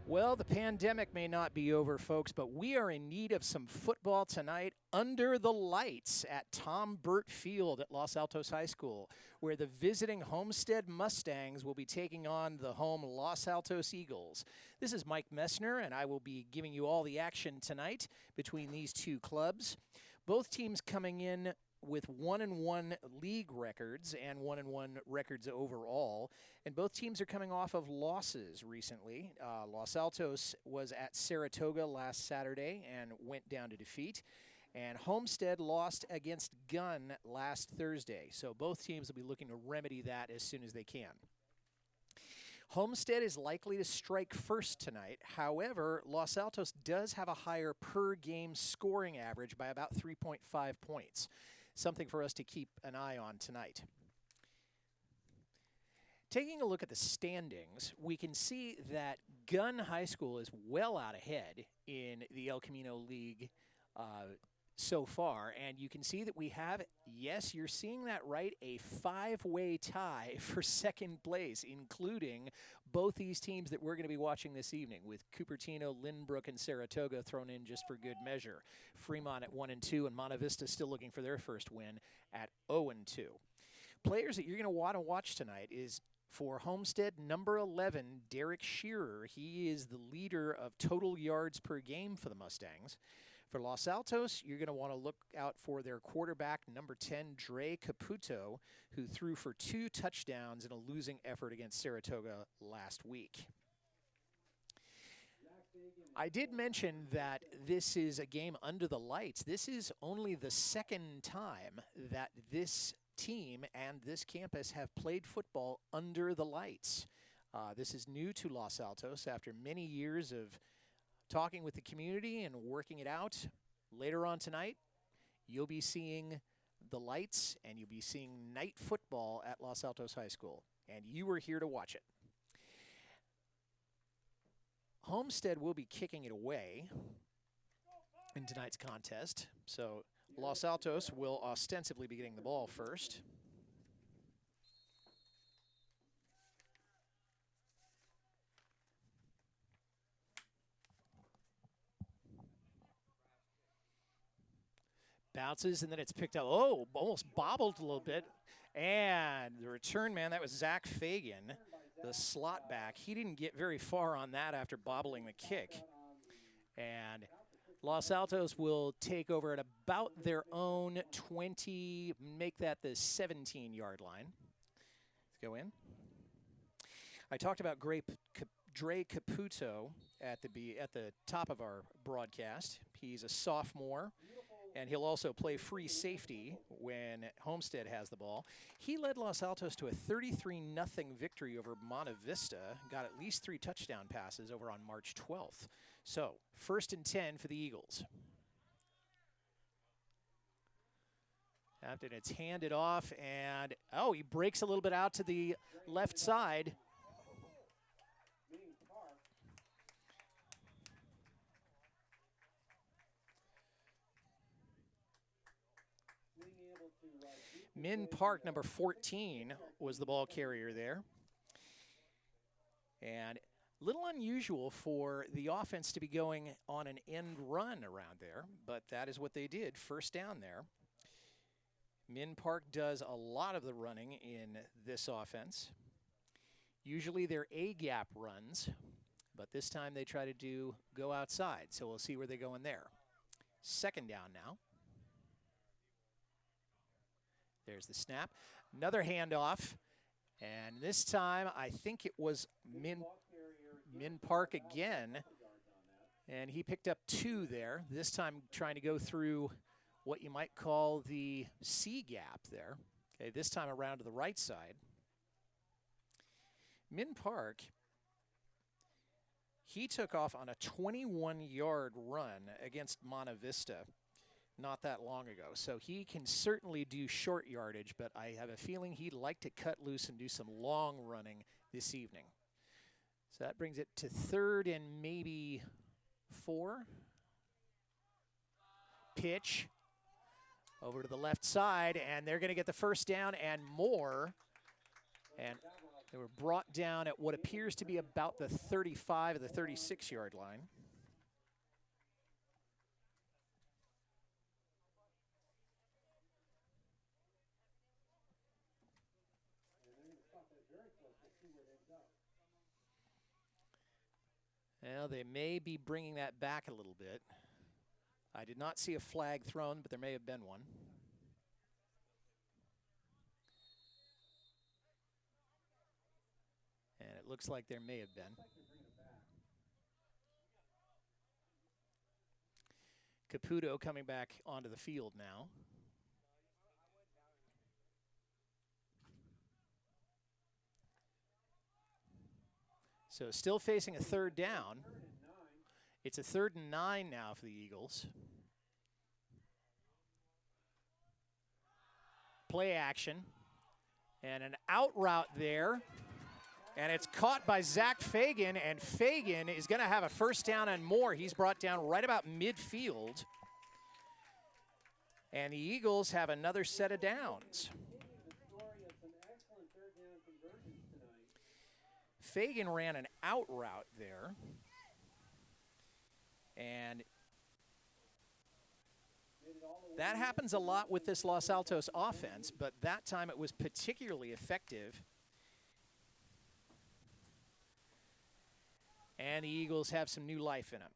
Well, the pandemic may not be over, folks, but we are in need of some football tonight under the lights at Tom Burt Field at Los Altos High School, where the visiting Homestead Mustangs will be taking on the home Los Altos Eagles. This is Mike Messner, and I will be giving you all the action tonight between these two clubs. Both teams coming in with 1-1 league records and 1-1 records overall. And both teams are coming off of losses recently. Los Altos was at Saratoga last Saturday and went down to defeat. And Homestead lost against Gunn last Thursday. So both teams will be looking to remedy that as soon as they can. Homestead is likely to strike first tonight. However, Los Altos does have a higher per-game scoring average by about 3.5 points. Something for us to keep an eye on tonight. Taking a look at the standings, we can see that Gunn High School is well out ahead in the El Camino League so far, and you can see that we have, yes, you're seeing that right, a five-way tie for second place, including both these teams that we're going to be watching this evening, with Cupertino, Lynbrook, and Saratoga thrown in just for good measure. Fremont at 1-2, and Monte Vista still looking for their first win at 0-2. Players that you're going to want to watch tonight is for Homestead, number 11, Derek Shearer. He is the leader of total yards per game for the Mustangs. For Los Altos, you're going to want to look out for their quarterback, number 10, Dre Caputo, who threw for 2 touchdowns in a losing effort against Saratoga last week. I did mention that this is a game under the lights. This is only the second time that this team and this campus have played football under the lights. This is new to Los Altos after many years of talking with the community and working it out. Later on tonight, you'll be seeing the lights and you'll be seeing night football at Los Altos High School. And you are here to watch it. Homestead will be kicking it away in tonight's contest. So Los Altos will ostensibly be getting the ball first. Bounces, and then it's picked up. Oh, almost bobbled a little bit. And the return man, that was Zach Fagan, the slot back. He didn't get very far on that after bobbling the kick. And Los Altos will take over at about their own 20, make that the 17-yard line. Let's go in. I talked about Dre Caputo at the top of our broadcast. He's a sophomore, and he'll also play free safety when Homestead has the ball. He led Los Altos to a 33-0 victory over Monte Vista, got at least 3 touchdown passes over on March 12th. So, 1st and 10 for the Eagles. After it's handed off, and, oh, he breaks a little bit out to the left side. Min Park, number 14, was the ball carrier there. And a little unusual for the offense to be going on an end run around there, but that is what they did. 1st down there. Min Park does a lot of the running in this offense. Usually they're A-gap runs, but this time they try to go outside, so we'll see where they go in there. 2nd down now. There's the snap. Another handoff. And this time, I think it was Min Park again. And he picked up 2 there. This time trying to go through what you might call the C gap there. Okay, this time around to the right side. Min Park, he took off on a 21-yard run against Monte Vista not that long ago. So he can certainly do short yardage, but I have a feeling he'd like to cut loose and do some long running this evening. So that brings it to 3rd and maybe 4. Pitch over to the left side, and they're going to get the first down and more. And They were brought down at what appears to be about the 35 or the 36-yard line. Well, they may be bringing that back a little bit. I did not see a flag thrown, but there may have been one. And it looks like there may have been. Caputo coming back onto the field now. So still facing a third down. It's a 3rd and 9 now for the Eagles. Play action. And an out route there. And it's caught by Zach Fagan, and Fagan is going to have a first down and more. He's brought down right about midfield. And the Eagles have another set of downs. Fagan ran an out route there. And that happens a lot with this Los Altos offense, but that time it was particularly effective. And the Eagles have some new life in them.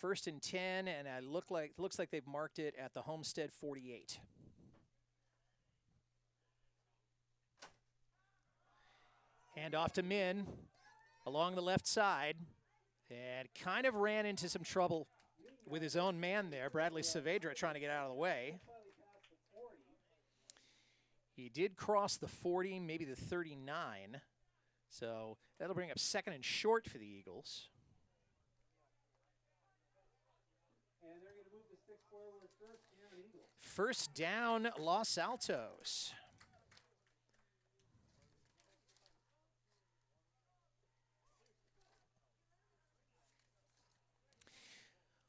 1st and 10, and it looks like they've marked it at the Homestead 48. Hand off to Min along the left side, and kind of ran into some trouble with his own man there, Bradley Saavedra, trying to get out of the way. He did cross the 40, maybe the 39. So that'll bring up 2nd and short for the Eagles. And they're going to move the sticks forward. 1st down, Eagles. 1st down, Los Altos.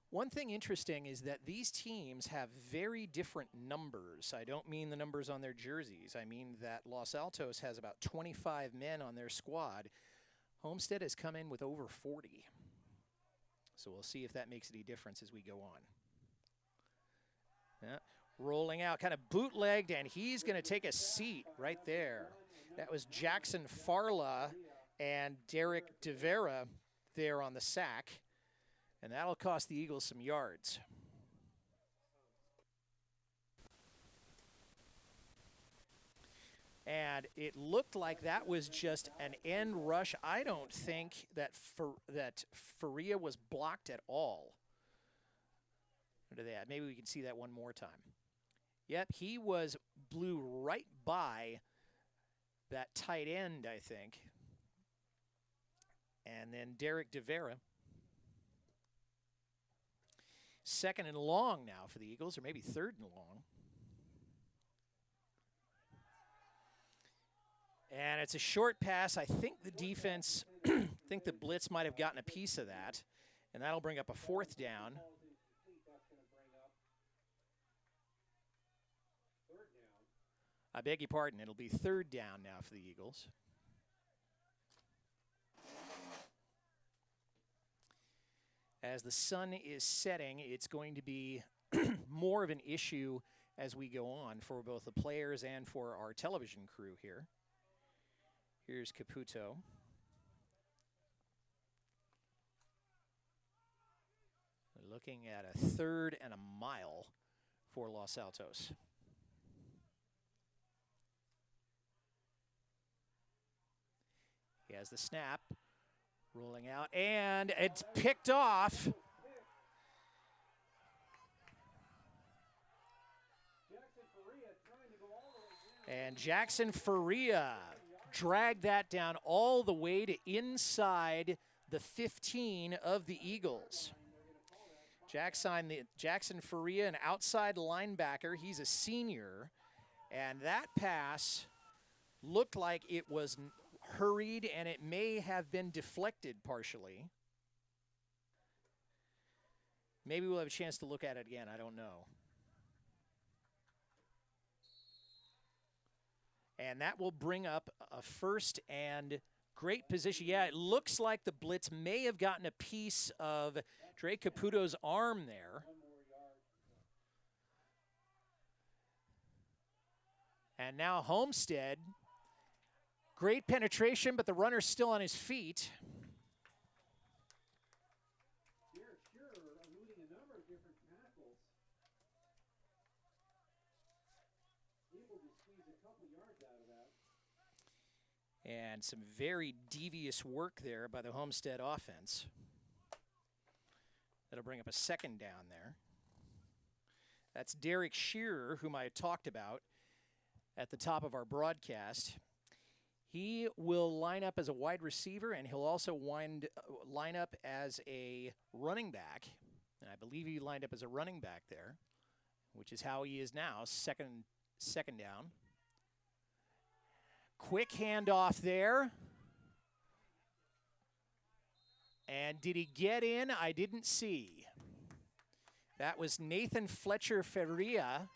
One thing interesting is that these teams have very different numbers. I don't mean the numbers on their jerseys. I mean that Los Altos has about 25 men on their squad. Homestead has come in with over 40. So we'll see if that makes any difference as we go on. Yeah, rolling out, kind of bootlegged, and he's going to take a seat right there. That was Jackson Farla and Derek DeVera there on the sack. And that'll cost the Eagles some yards. And it looked like that was just an end rush. I don't think that Faria was blocked at all. Look at that. Maybe we can see that one more time. Yep, he blew right by that tight end, I think. And then Derek DeVera. 2nd and long now for the Eagles, or maybe 3rd and long. And it's a short pass. I think the defense, I think the blitz might have gotten a piece of that. And that'll bring up a 4th down. I beg your pardon. It'll be 3rd down now for the Eagles. As the sun is setting, it's going to be more of an issue as we go on for both the players and for our television crew here. Here's Caputo. Looking at a 3rd and a mile for Los Altos. He has the snap. Rolling out, and it's picked off. And Jackson Faria dragged that down all the way to inside the 15 of the Eagles. Jackson Faria, an outside linebacker. He's a senior. And that pass looked like it was hurried, and it may have been deflected partially. Maybe we'll have a chance to look at it again. I don't know. And that will bring up a first and great position. Yeah, it looks like the blitz may have gotten a piece of Dre Caputo's arm there. And now Homestead, great penetration, but the runner's still on his feet. And some very devious work there by the Homestead offense. That'll bring up a second down there. That's Derek Shearer, whom I talked about at the top of our broadcast. He will line up as a wide receiver, and he'll also line up as a running back. And I believe he lined up as a running back there, which is how he is now, second down. Quick handoff there. And did he get in? I didn't see. That was Nathan Fletcher Ferria.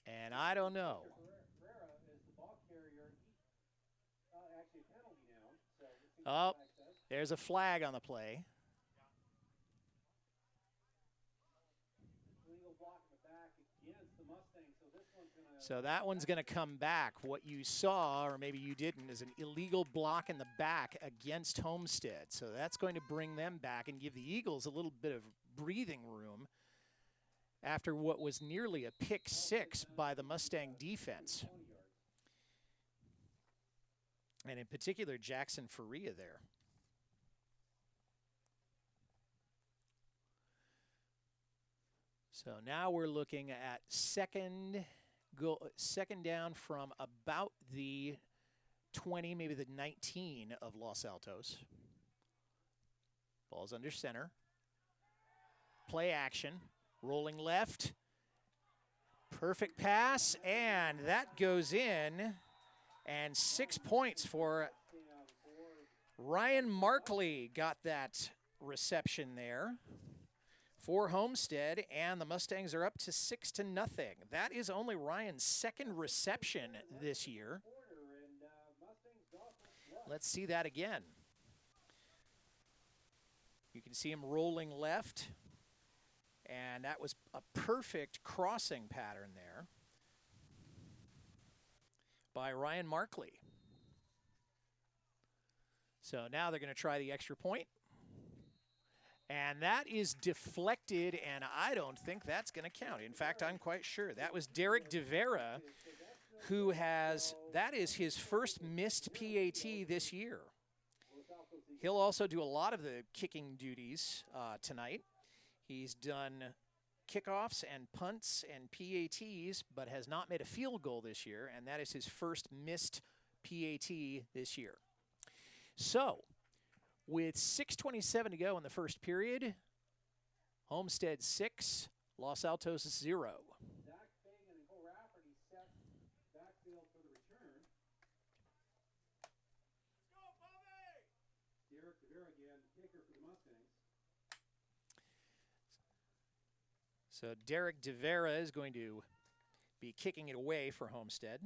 And I don't know. Oh, there's a flag on the play. So that one's going to come back. What you saw, or maybe you didn't, is an illegal block in the back against Homestead. So that's going to bring them back and give the Eagles a little bit of breathing room after what was nearly a pick six by the Mustang defense. And in particular, Jackson Faria there. So now we're looking at second down from about the 20, maybe the 19 of Los Altos. Ball's under center. Play action. Rolling left. Perfect pass, and that goes in. And 6 points for Ryan Markley. Got that reception there for Homestead, and the Mustangs are up to 6-0. That is only Ryan's second reception this year. Let's see that again. You can see him rolling left, and that was a perfect crossing pattern there by Ryan Markley. So now they're going to try the extra point. And that is deflected, and I don't think that's going to count. In fact, I'm quite sure. That was Derek DeVera, that is his first missed PAT this year. He'll also do a lot of the kicking duties tonight. He's done kickoffs and punts and PATs, but has not made a field goal this year, and that is his first missed PAT this year. So, with 6:27 to go in the first period, Homestead 6, Los Altos 0. Zach Fagan and Cole Rafferty set backfield for the return. Let's go, Bobby! Derek DeVera again, kicker for the Mustangs. So Derek DeVera is going to be kicking it away for Homestead.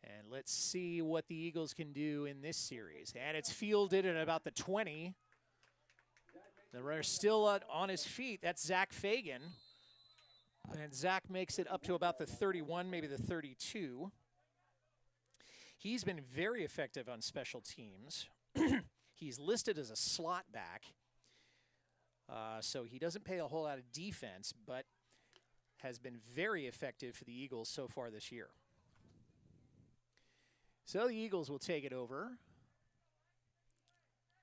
And let's see what the Eagles can do in this series. And it's fielded at about the 20. The runner's still on his feet. That's Zach Fagan. And Zach makes it up to about the 31, maybe the 32. He's been very effective on special teams. He's listed as a slot back. So he doesn't pay a whole lot of defense, but has been very effective for the Eagles so far this year. So the Eagles will take it over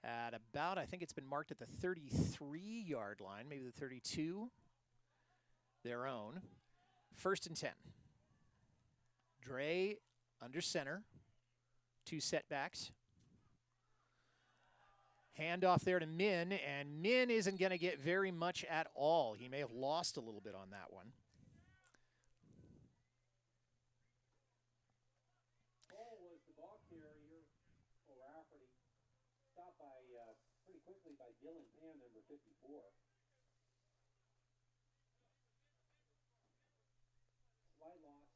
at about, I think it's been marked at the 33-yard line, maybe the 32, their own. 1st and 10. Dre under center, 2 setbacks. Handoff there to Min, and Min isn't going to get very much at all. He may have lost a little bit on that one. Cole Rafferty. Stopped by pretty quickly by Dylan Pan, number 54. Slight loss.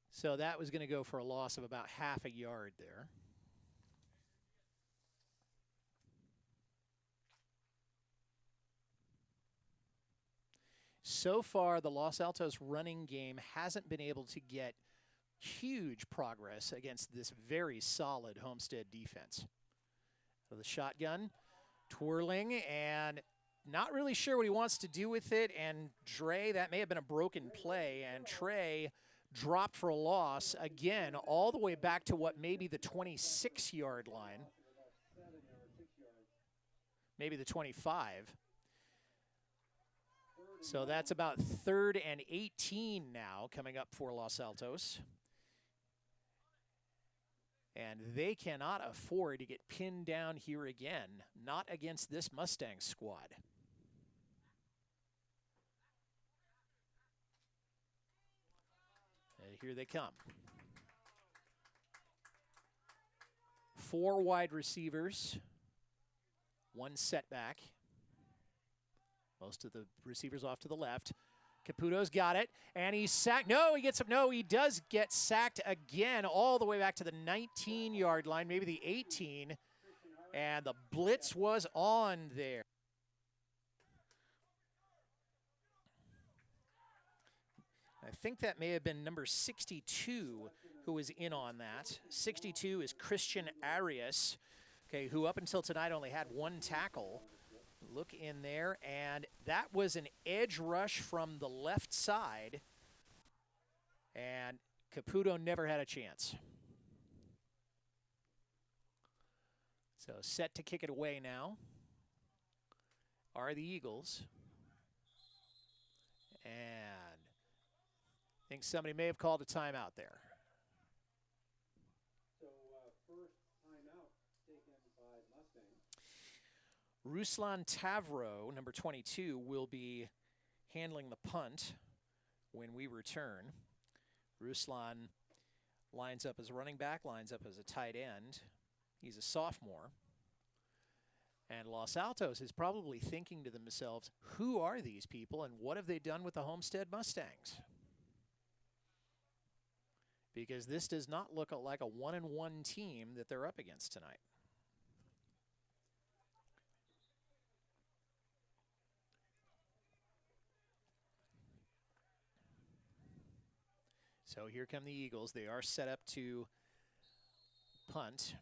So that was going to go for a loss of about half a yard there. So far, the Los Altos running game hasn't been able to get huge progress against this very solid Homestead defense. So the shotgun, twirling, and not really sure what he wants to do with it. And Dre, that may have been a broken play, and Trey dropped for a loss again, all the way back to what maybe the 26-yard line, maybe the 25. So that's about 3rd and 18 now coming up for Los Altos. And they cannot afford to get pinned down here again, not against this Mustang squad. And here they come. 4 wide receivers, 1 setback. Most of the receivers off to the left. Caputo's got it, and he's sacked. No, he gets up. No, he does get sacked again, all the way back to the 19-yard line, maybe the 18. And the blitz was on there. I think that may have been number 62 who was in on that. 62 is Christian Arias, okay, who up until tonight only had 1 tackle. Look in there, and that was an edge rush from the left side, and Caputo never had a chance. So set to kick it away now are the Eagles. And I think somebody may have called a timeout there. So first timeout taken by Mustang. Ruslan Tavro, number 22, will be handling the punt when we return. Ruslan lines up as a running back, lines up as a tight end. He's a sophomore. And Los Altos is probably thinking to themselves, who are these people and what have they done with the Homestead Mustangs? Because this does not look like a 1-1 team that they're up against tonight. So here come the Eagles. They are set up to punt.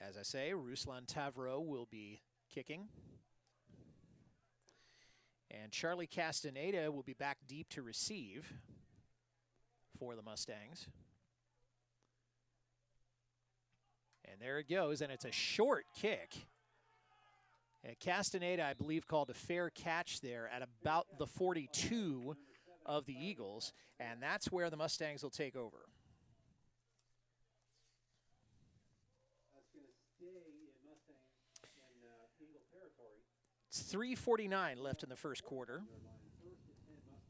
As I say, Ruslan Tavro will be kicking. And Charlie Castaneda will be back deep to receive for the Mustangs. And there it goes, and it's a short kick. And Castaneda, I believe, called a fair catch there at about the 42 of the Eagles, and that's where the Mustangs will take over. That's going to stay in Mustang in Eagle territory. It's 3:49 left in the first quarter. First and 10 Mustang.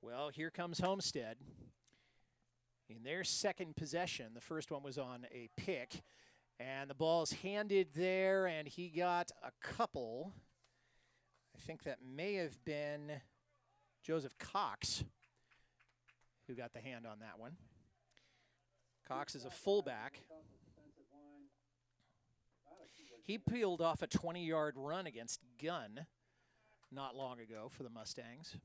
Well, here comes Homestead. In their second possession, the first one was on a pick, and the ball's handed there, and he got a couple. I think that may have been Joseph Cox who got the hand on that one. Cox is a fullback. He peeled off a 20-yard run against Gunn not long ago for the Mustangs.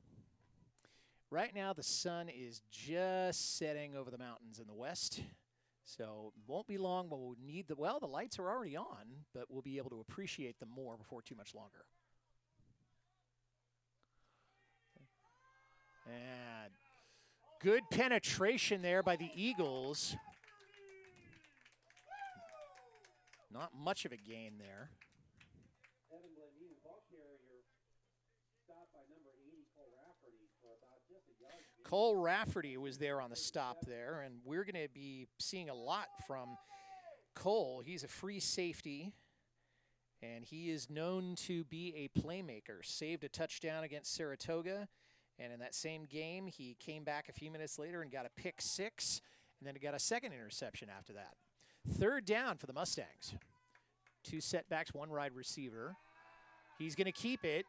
Right now, the sun is just setting over the mountains in the west, so it won't be long, but we'll need the lights are already on, but we'll be able to appreciate them more before too much longer. And good penetration there by the Eagles. Not much of a gain there. Evan Blandino, ball carrier, stopped by number 80, Cole Rafferty, for about just a yard. Cole Rafferty was there on the stop there, and we're going to be seeing a lot from Cole, he's a free safety, and he is known to be a playmaker. Saved a touchdown against Saratoga, and in that same game, he came back a few minutes later and got a pick 6, and then he got a second interception after that. 3rd down for the Mustangs. 2 setbacks, 1 wide receiver. He's going to keep it.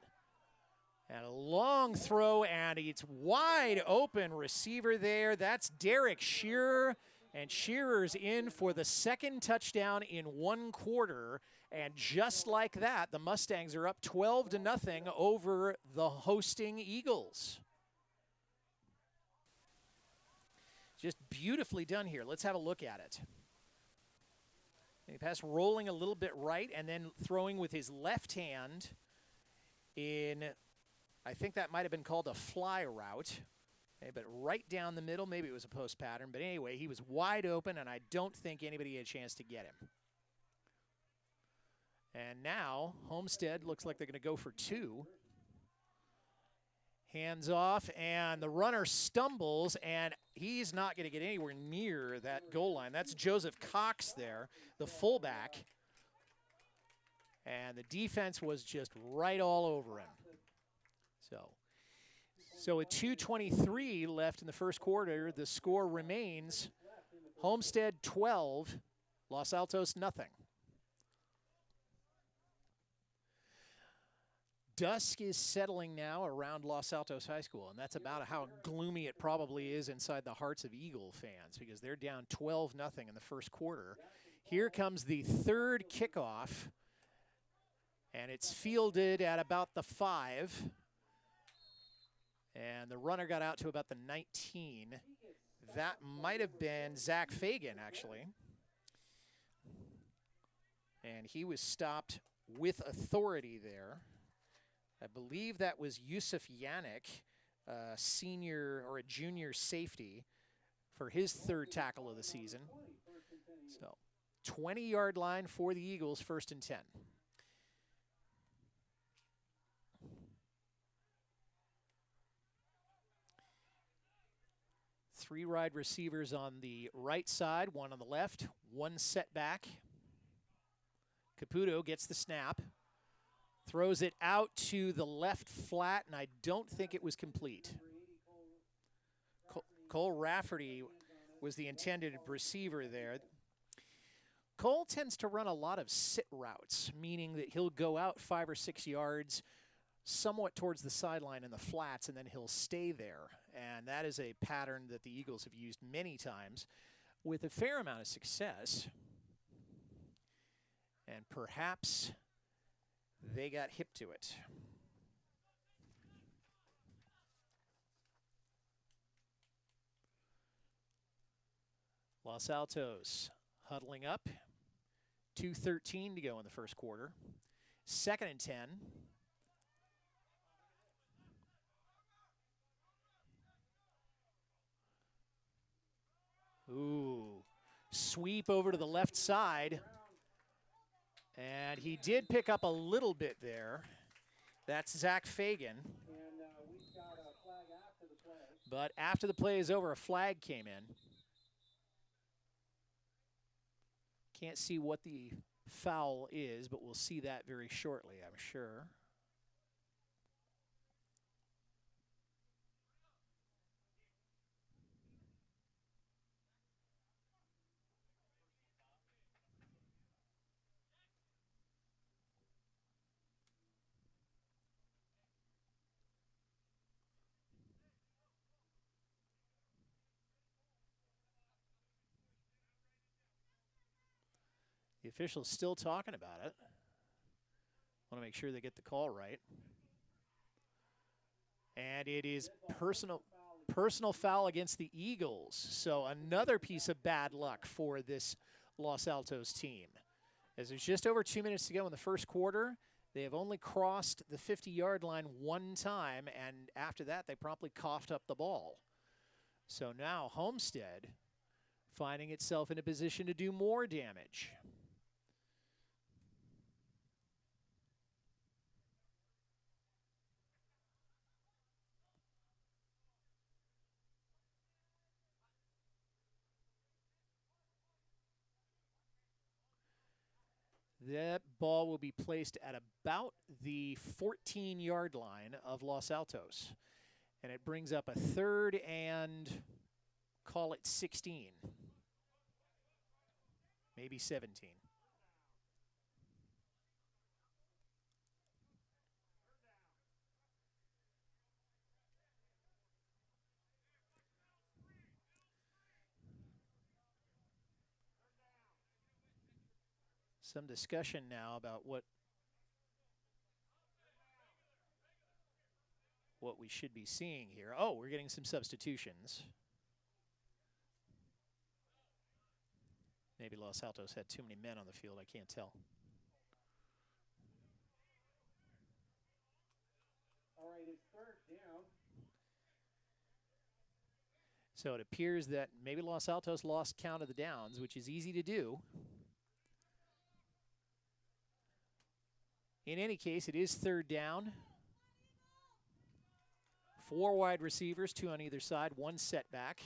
And a long throw, and it's wide open receiver there. That's Derek Shearer, and Shearer's in for the 2nd touchdown in 1 quarter. And just like that, the Mustangs are up 12-0 over the hosting Eagles. Just beautifully done here. Let's have a look at it. He pass rolling a little bit right and then throwing with his left hand in, I think that might have been called a fly route. Okay, but right down the middle, maybe it was a post pattern. But anyway, he was wide open, and I don't think anybody had a chance to get him. And now Homestead looks like they're going to go for 2. Hands off, and the runner stumbles, and he's not going to get anywhere near that goal line. That's Joseph Cox there, the fullback. And the defense was just right all over him. So with 2:23 left in the first quarter, the score remains Homestead 12, Los Altos nothing. Dusk is settling now around Los Altos High School, and that's about how gloomy it probably is inside the hearts of Eagle fans because they're down 12-0 in the first quarter. Here comes the 3rd kickoff, and it's fielded at about the 5. And the runner got out to about the 19. That might have been Zach Fagan, actually. And he was stopped with authority there. I believe that was Yusuf Yannick, a senior or a junior safety, for his 3rd tackle of the season. So 20-yard line for the Eagles, 1st and 10. Three wide receivers on the right side, 1 on the left, 1 setback. Caputo gets the snap, throws it out to the left flat, and I don't think it was complete. Cole Rafferty was the intended receiver there. Cole tends to run a lot of sit routes, meaning that he'll go out 5 or 6 yards, somewhat towards the sideline in the flats, and then he'll stay there. And that is a pattern that the Eagles have used many times with a fair amount of success. And perhaps they got hip to it. Los Altos huddling up. 2:13 to go in the first quarter. 2nd and 10. Ooh, sweep over to the left side. And he did pick up a little bit there. That's Zach Fagan. But after the play is over, a flag came in. Can't see what the foul is, but we'll see that very shortly, I'm sure. The official's still talking about it. Want to make sure they get the call right. And it is personal foul against the Eagles. So another piece of bad luck for this Los Altos team. As there's just over 2 minutes to go in the first quarter, they have only crossed the 50-yard line 1 time, and after that they promptly coughed up the ball. So now Homestead finding itself in a position to do more damage. That ball will be placed at about the 14-yard line of Los Altos. And it brings up a 3rd and, call it 16, maybe 17. Some discussion now about what we should be seeing here. Oh, we're getting some substitutions. Maybe Los Altos had too many men on the field. I can't tell. All right, it's 3rd down. So it appears that maybe Los Altos lost count of the downs, which is easy to do. In any case, it is 3rd down. 4 wide receivers, 2 on either side, 1 setback.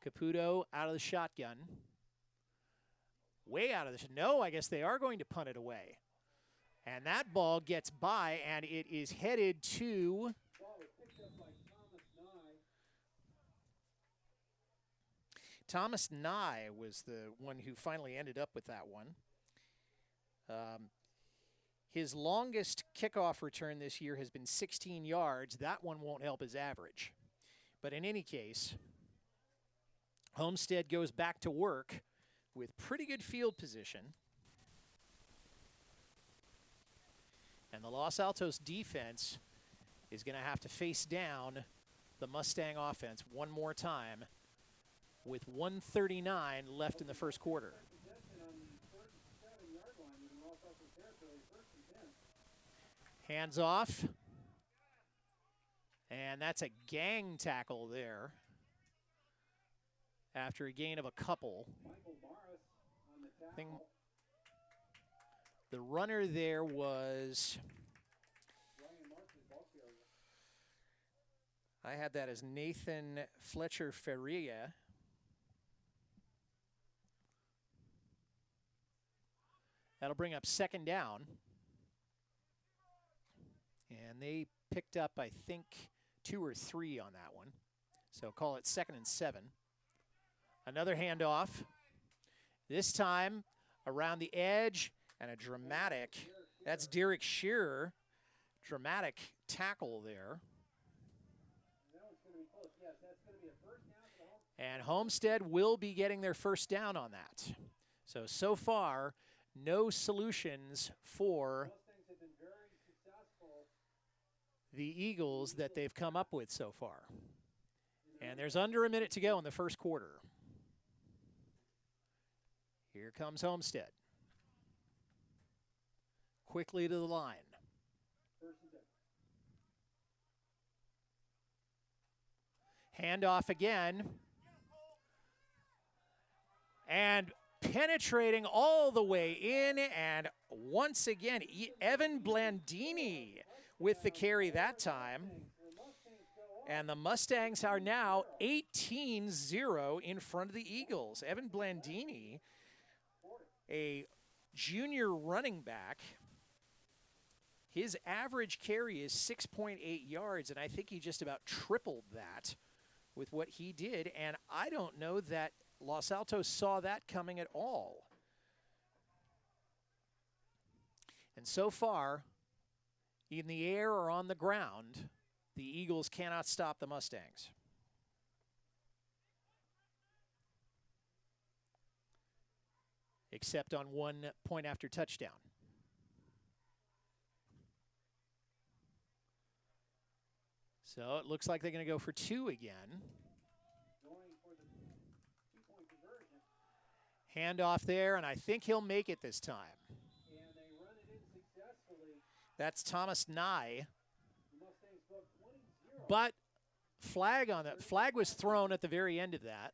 Caputo out of the shotgun. Way out of the no, I guess they are going to punt it away. And that ball gets by, and it is headed to Ball was picked up by Thomas Nye. Thomas Nye was the one who finally ended up with that one. His longest kickoff return this year has been 16 yards. That one won't help his average. But in any case, Homestead goes back to work with pretty good field position. And the Los Altos defense is going to have to face down the Mustang offense one more time with 1:39 left in the first quarter. Possession on the 37-yard line in Los Altos territory, 1st and 10. Hands off. And that's a gang tackle there after a gain of a couple. Michael Morris on the I think tackle. the runner there was, Ryan Martin, ball carrier. I had that as Nathan Fletcher Ferreira. That'll bring up 2nd down. And they picked up, I think, 2 or 3 on that one. So call it 2nd and 7. Another handoff. This time around the edge and a dramatic, that's Derek Shearer, dramatic tackle there. That one's going to be close. Yes, that's going to be a 1st down for the home. And Homestead will be getting their 1st down on that. So far, no solutions for Mustangs have been very successful. the Eagles that they've come up with so far. And there's under a minute to go in the first quarter. Here comes Homestead. Quickly to the line. 1st and 10. Handoff again. And penetrating all the way in. And once again, Evan Blandini with the carry that time. And the Mustangs are now 18-0 in front of the Eagles. Evan Blandini, a junior running back, his average carry is 6.8 yards, and I think he just about tripled that with what he did. And I don't know that Los Altos saw that coming at all. And so far, in the air or on the ground, the Eagles cannot stop the Mustangs. Except on 1 point after touchdown. So it looks like they're going to go for 2 again. Going for the 2-point conversion. Handoff there, and I think he'll make it this time. And they run it in successfully. That's Thomas Nye. The Mustangs go up 20-0. But flag on that. Flag was thrown at the very end of that.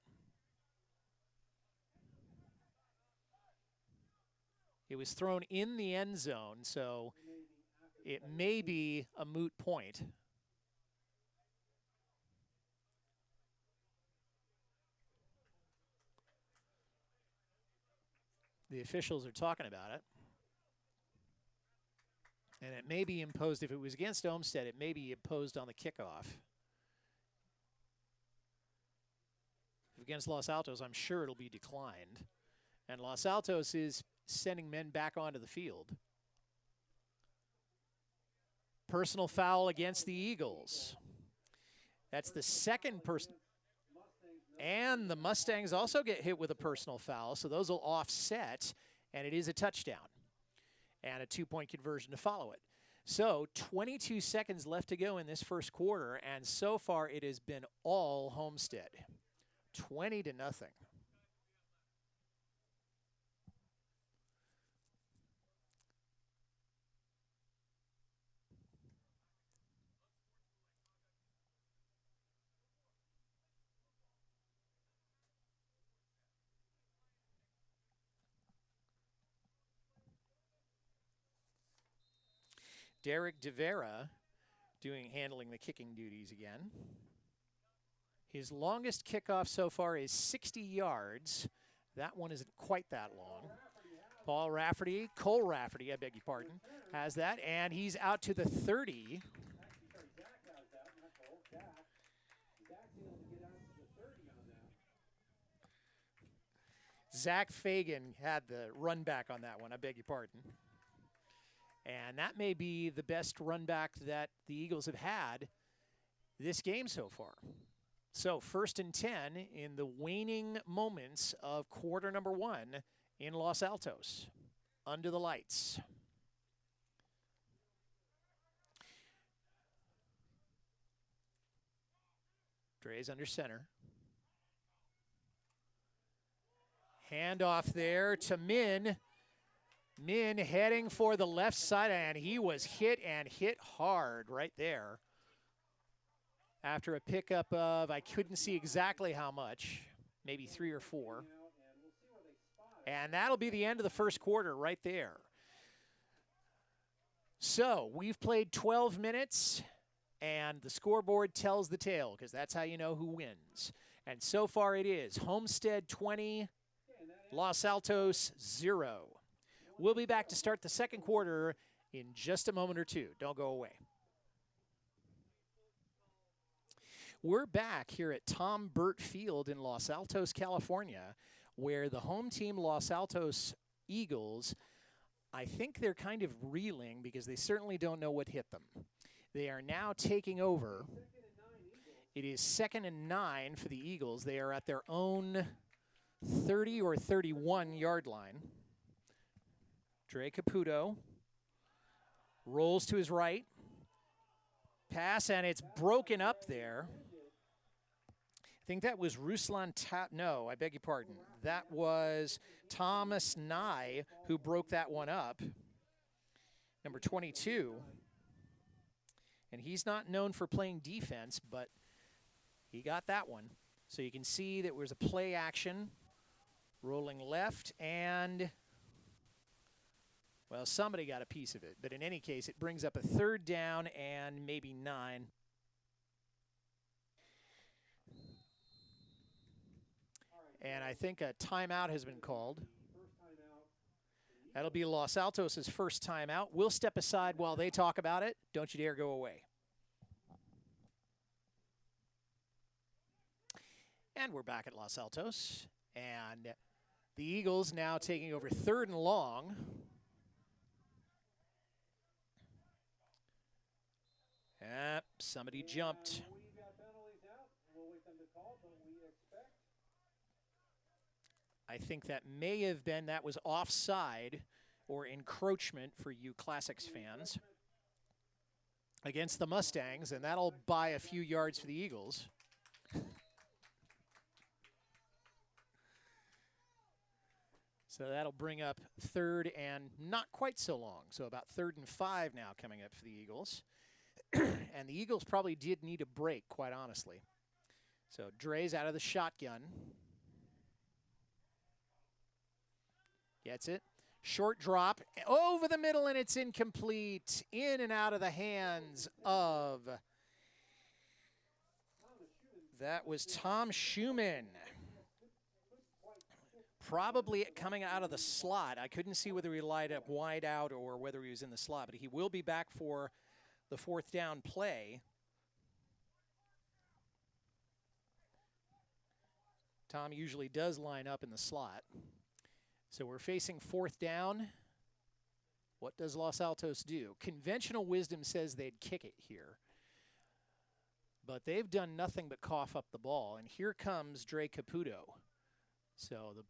It was thrown in the end zone, so it may be a moot point. The officials are talking about it. And it may be imposed, if it was against Homestead, it may be imposed on the kickoff. If against Los Altos, I'm sure it'll be declined. And Los Altos is sending men back onto the field. Personal foul against the Eagles. That's the second person. And the Mustangs also get hit with a personal foul, so those will offset, and it is a touchdown. And a 2-point conversion to follow it. So 22 seconds left to go in this first quarter, and so far it has been all Homestead. 20-0. Derek DeVera handling the kicking duties again. His longest kickoff so far is 60 yards. That one isn't quite that long. Cole Rafferty, I beg your pardon, has that, and he's out to the 30. Zach Fagan had the run back on that one, I beg your pardon. And that may be the best run back that the Eagles have had this game so far. So 1st and 10 in the waning moments of quarter number 1 in Los Altos. Under the lights. Dre's under center. Handoff there to Min. Min heading for the left side, and he was hit hard right there. After a pickup of, I couldn't see exactly how much, maybe 3 or 4. And that'll be the end of the first quarter right there. So we've played 12 minutes, and the scoreboard tells the tale, because that's how you know who wins. And so far it is Homestead 20, Los Altos 0. We'll be back to start the second quarter in just a moment or two. Don't go away. We're back here at Tom Burt Field in Los Altos, California, where the home team Los Altos Eagles, I think they're kind of reeling because they certainly don't know what hit them. They are now taking over. It is 2nd and 9 for the Eagles. They are at their own 30 or 31 yard line. Dre Caputo rolls to his right. Pass, and it's broken up there. I think that was Ruslan no, I beg your pardon. That was Thomas Nye who broke that one up. Number 22. And he's not known for playing defense, but he got that one. So you can see that was a play action. Rolling left, and well, somebody got a piece of it. But in any case, it brings up a 3rd down and maybe 9. And I think a timeout has been called. That'll be Los Altos' first timeout. We'll step aside while they talk about it. Don't you dare go away. And we're back at Los Altos. And the Eagles now taking over 3rd and long. Yep, somebody jumped. I think that may have been, that was offside or encroachment for you Classics fans against the Mustangs, and that'll buy a few yards for the Eagles. So that'll bring up 3rd and not quite so long. So about 3rd and 5 now coming up for the Eagles. And the Eagles probably did need a break, quite honestly. So Dre's out of the shotgun. Gets it. Short drop over the middle, and it's incomplete. In and out of the hands of, that was Tom Schumann. Probably coming out of the slot. I couldn't see whether he lined up wide out or whether he was in the slot, but he will be back for the 4th down play. Tom usually does line up in the slot. So we're facing 4th down. What does Los Altos do? Conventional wisdom says they'd kick it here. But they've done nothing but cough up the ball. And here comes Dre Caputo. So the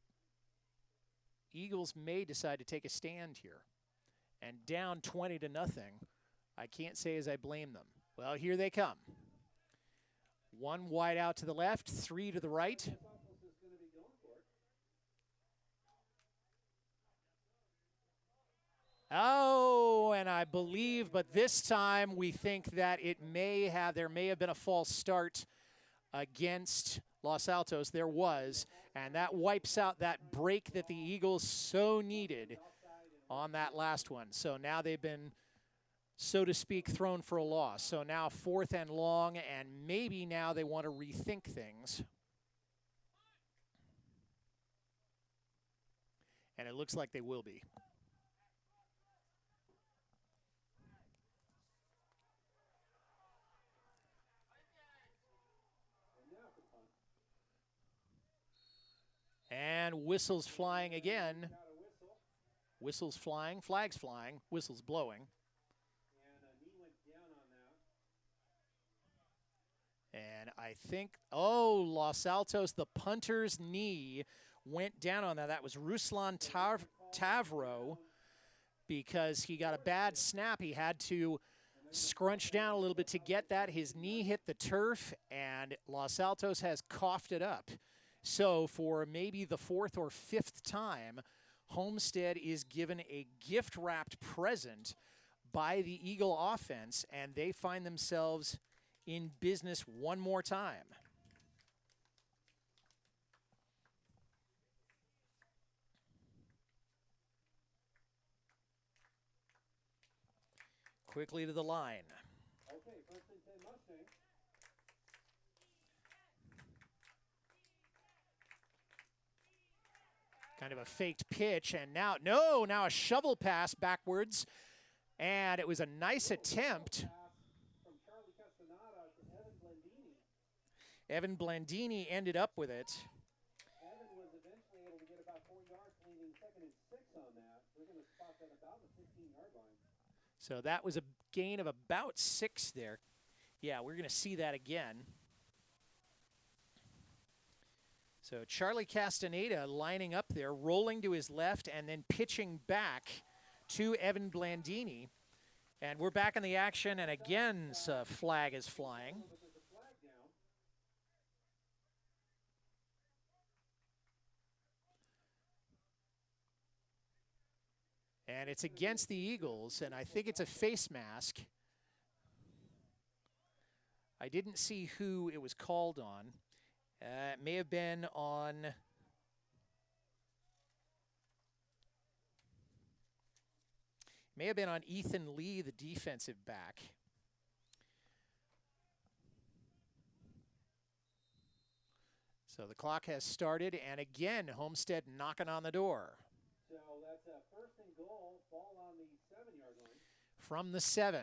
Eagles may decide to take a stand here. And down 20-0. I can't say as I blame them. Well, here they come. 1 wide out to the left, 3 to the right. Oh, and I believe, but this time we think that there may have been a false start against Los Altos. There was, and that wipes out that break that the Eagles so needed on that last one. So now they've been, so to speak, thrown for a loss. So now 4th and long, and maybe now they want to rethink things. And it looks like they will be. And whistles flying again. Whistles flying, flags flying, whistles blowing. And I think, Los Altos, the punter's knee went down on that. That was Ruslan Tavro, because he got a bad snap. He had to scrunch down a little bit to get that. His knee hit the turf, and Los Altos has coughed it up. So for maybe the 4th or 5th time, Homestead is given a gift-wrapped present by the Eagle offense, and they find themselves in business one more time. Quickly to the line. Okay, 1st and 10 Mustang. Kind of a faked pitch, and now a shovel pass backwards, and it was a nice attempt. From Charlie Castaneda to Evan Blandini. Evan Blandini ended up with it. Evan was eventually able to get about 4 yards, leaving 2nd and 6 on that. We're going to spot that about the 15-yard line. So that was a gain of about 6 there. Yeah, we're going to see that again. So Charlie Castaneda lining up there, rolling to his left, and then pitching back to Evan Blandini. And we're back in the action, and again, a flag is flying. And it's against the Eagles, and I think it's a face mask. I didn't see who it was called on. It may have been on Ethan Lee, the defensive back. So the clock has started, and again, Homestead knocking on the door. So that's a 1st and goal, ball on the 7-yard line. From the 7.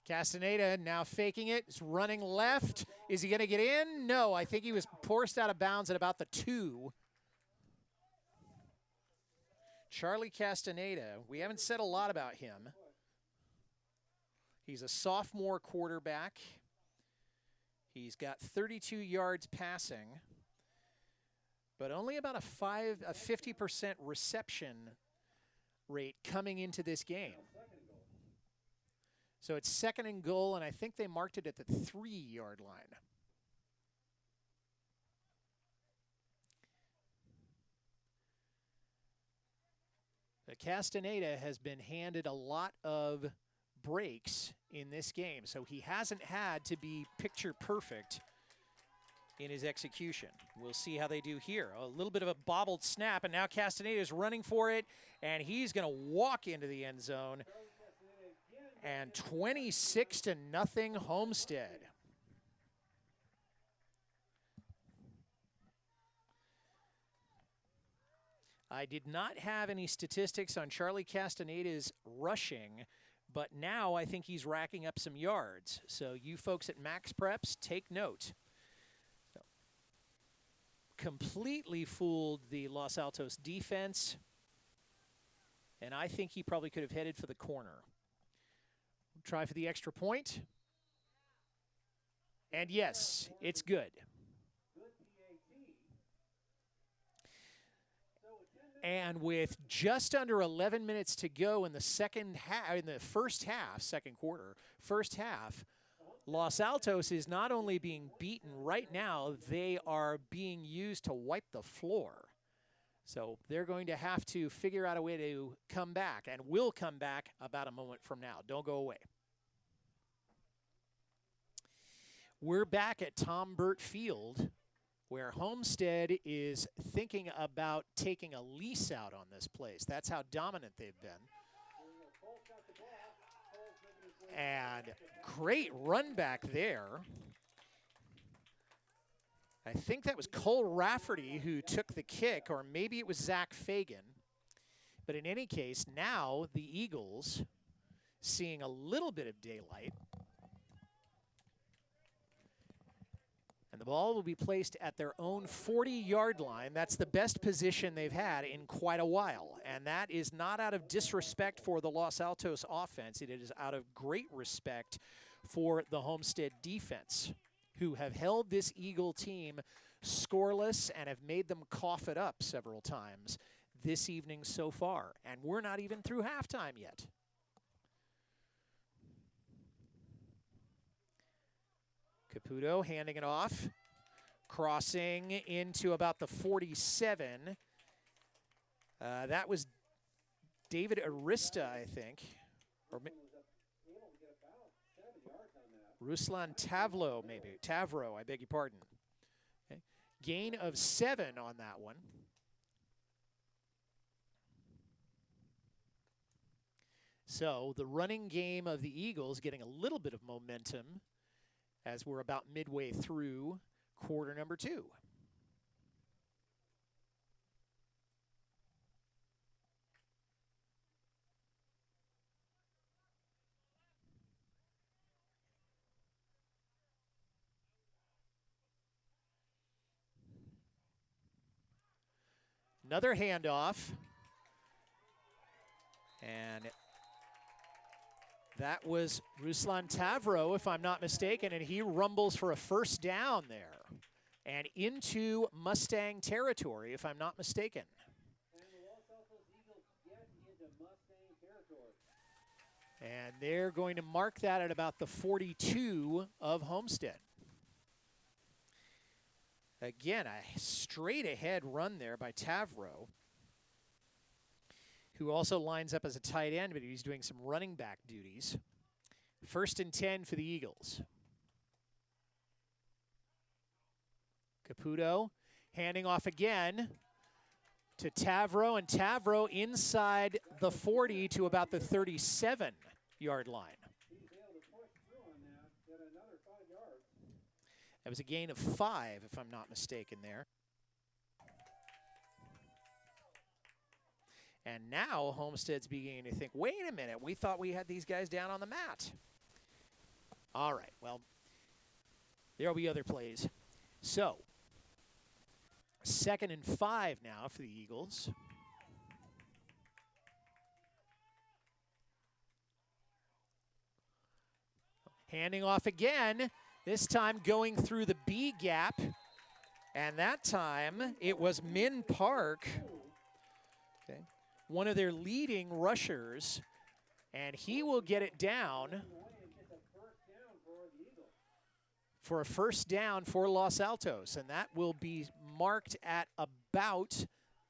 Castaneda now faking it, is running left. Is he going to get in? No, I think he was forced out of bounds at about the 2. Charlie Castaneda, we haven't said a lot about him. He's a sophomore quarterback. He's got 32 yards passing, but only about a 50% reception rate coming into this game. So it's 2nd and goal, and I think they marked it at the 3-yard line. Castaneda has been handed a lot of breaks in this game, so he hasn't had to be picture perfect in his execution. We'll see how they do here. A little bit of a bobbled snap, and now Castaneda is running for it, and he's going to walk into the end zone. And 26-0 Homestead. I did not have any statistics on Charlie Castaneda's rushing, but now I think he's racking up some yards. So you folks at Max Preps, take note. So, completely fooled the Los Altos defense, and I think he probably could have headed for the corner. Try for the extra point. And yes, it's good. And with just under 11 minutes to go in the first half, Los Altos is not only being beaten right now, they are being used to wipe the floor. So they're going to have to figure out a way to come back, and will come back about a moment from now. Don't go away. We're back at Tom Burt Field, where Homestead is thinking about taking a lease out on this place. That's how dominant they've been. And great run back there. I think that was Cole Rafferty who took the kick, or maybe it was Zach Fagan. But in any case, now the Eagles seeing a little bit of daylight. And the ball will be placed at their own 40-yard line. That's the best position they've had in quite a while. And that is not out of disrespect for the Los Altos offense. It is out of great respect for the Homestead defense, who have held this Eagle team scoreless and have made them cough it up several times this evening so far. And we're not even through halftime yet. Caputo handing it off, crossing into about the 47. That was David Arista, I think. Or Ruslan Tavlo, maybe. Tavro, I beg your pardon. Okay. Gain of 7 on that one. So the running game of the Eagles getting a little bit of momentum as we're about midway through quarter number 2. Another handoff. And that was Ruslan Tavro, if I'm not mistaken, and he rumbles for a first down there and into Mustang territory, if I'm not mistaken. And the Los Altos Eagles get into Mustang territory. And they're going to mark that at about the 42 of Homestead. Again, a straight ahead run there by Tavro, who also lines up as a tight end, but he's doing some running back duties. 1st and 10 for the Eagles. Caputo handing off again to Tavro, and Tavro inside the 40 to about the 37-yard line. He's able to push through on that, get another 5 yards. That was a gain of 5, if I'm not mistaken there. And now Homestead's beginning to think, wait a minute, we thought we had these guys down on the mat. All right, well, there will be other plays. So, 2nd and 5 now for the Eagles. Handing off again, this time going through the B gap. And that time it was Min Park, okay, one of their leading rushers, and he will get it down for a first down for Los Altos, and that will be marked at about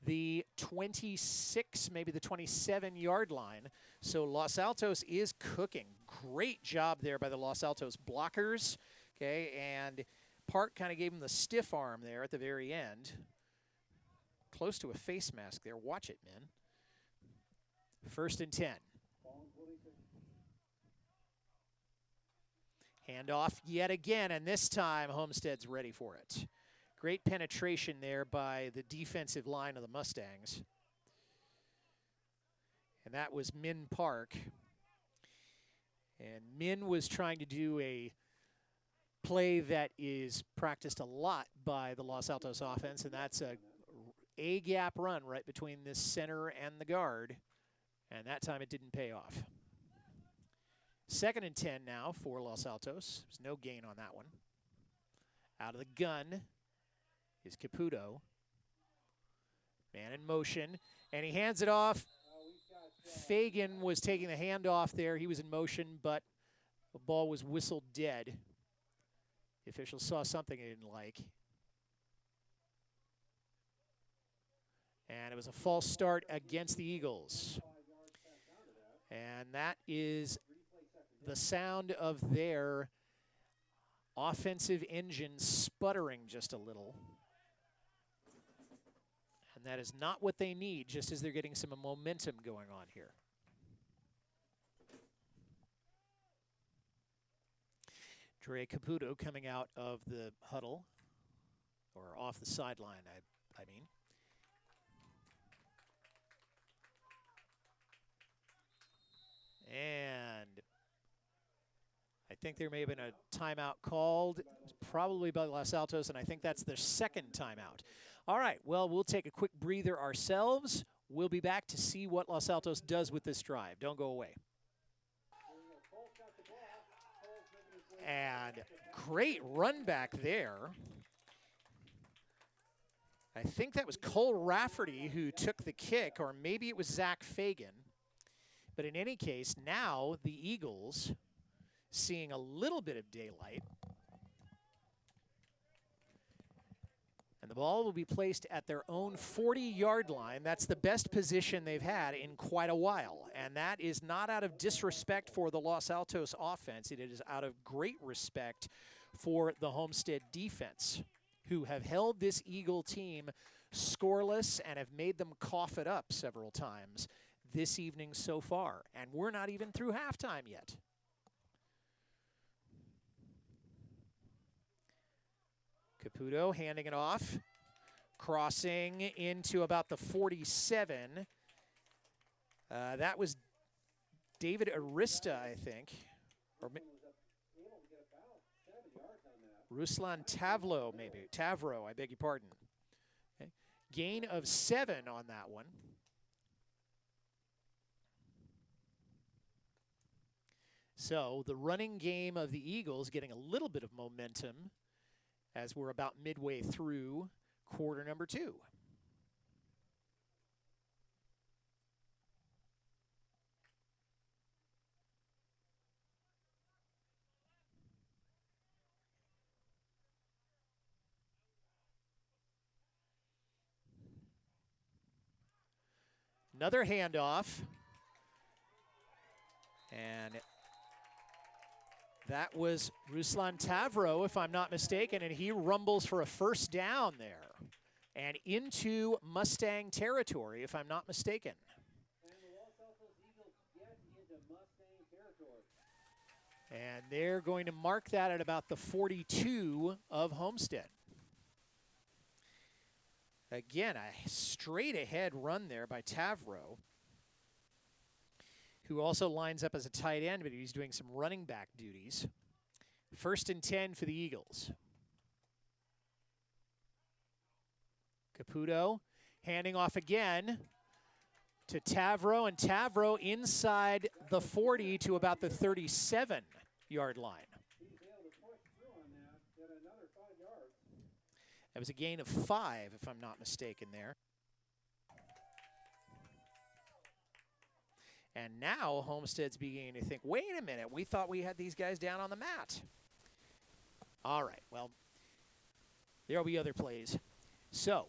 the 26, maybe the 27-yard line. So Los Altos is cooking. Great job there by the Los Altos blockers, okay, and Park kind of gave him the stiff arm there at the very end. Close to a face mask there. Watch it, man. 1st and 10. Handoff yet again, and this time Homestead's ready for it. Great penetration there by the defensive line of the Mustangs. and that was Min Park. And Min was trying to do a play that is practiced a lot by the Los Altos offense, and that's a gap run right between this center and the guard, and that time it didn't pay off. 2nd and 10 now for Los Altos. There's no gain on that one. Out of the gun is Caputo. Man in motion, and he hands it off. Fagan was taking the handoff there. He was in motion, but the ball was whistled dead. The officials saw something they didn't like. And it was a false start against the Eagles. And that is the sound of their offensive engine sputtering just a little. And that is not what they need, just as they're getting some momentum going on here. Dre Caputo coming out of the huddle, or off the sideline, I mean. And I think there may have been a timeout called, probably by Los Altos, and I think that's their 2nd timeout. All right, well, we'll take a quick breather ourselves. We'll be back to see what Los Altos does with this drive. Don't go away. And great run back there. I think that was Cole Rafferty who took the kick, or maybe it was Zach Fagan. But in any case, now the Eagles seeing a little bit of daylight. And the ball will be placed at their own 40-yard line. That's the best position they've had in quite a while. And that is not out of disrespect for the Los Altos offense. It is out of great respect for the Homestead defense, who have held this Eagle team scoreless and have made them cough it up several times this evening so far. And we're not even through halftime yet. Caputo handing it off, crossing into about the 47. That was David Arista, I think. Or Ruslan Tavlo, maybe. Tavro, I beg your pardon. Okay. Gain of 7 on that one. So the running game of the Eagles getting a little bit of momentum as we're about midway through quarter number 2. Another handoff. And that was Ruslan Tavro, if I'm not mistaken, and he rumbles for a first down there and into Mustang territory, if I'm not mistaken. And the Los Altos Eagles get into Mustang territory. And they're going to mark that at about the 42 of Homestead. Again, a straight ahead run there by Tavro, who also lines up as a tight end, but he's doing some running back duties. 1st and 10 for the Eagles. Caputo handing off again to Tavro, and Tavro inside the 40 to about the 37-yard line. He's able to push through on that, get another 5 yards. That was a gain of 5, if I'm not mistaken there. And now Homestead's beginning to think, wait a minute, we thought we had these guys down on the mat. All right, well, there will be other plays. So,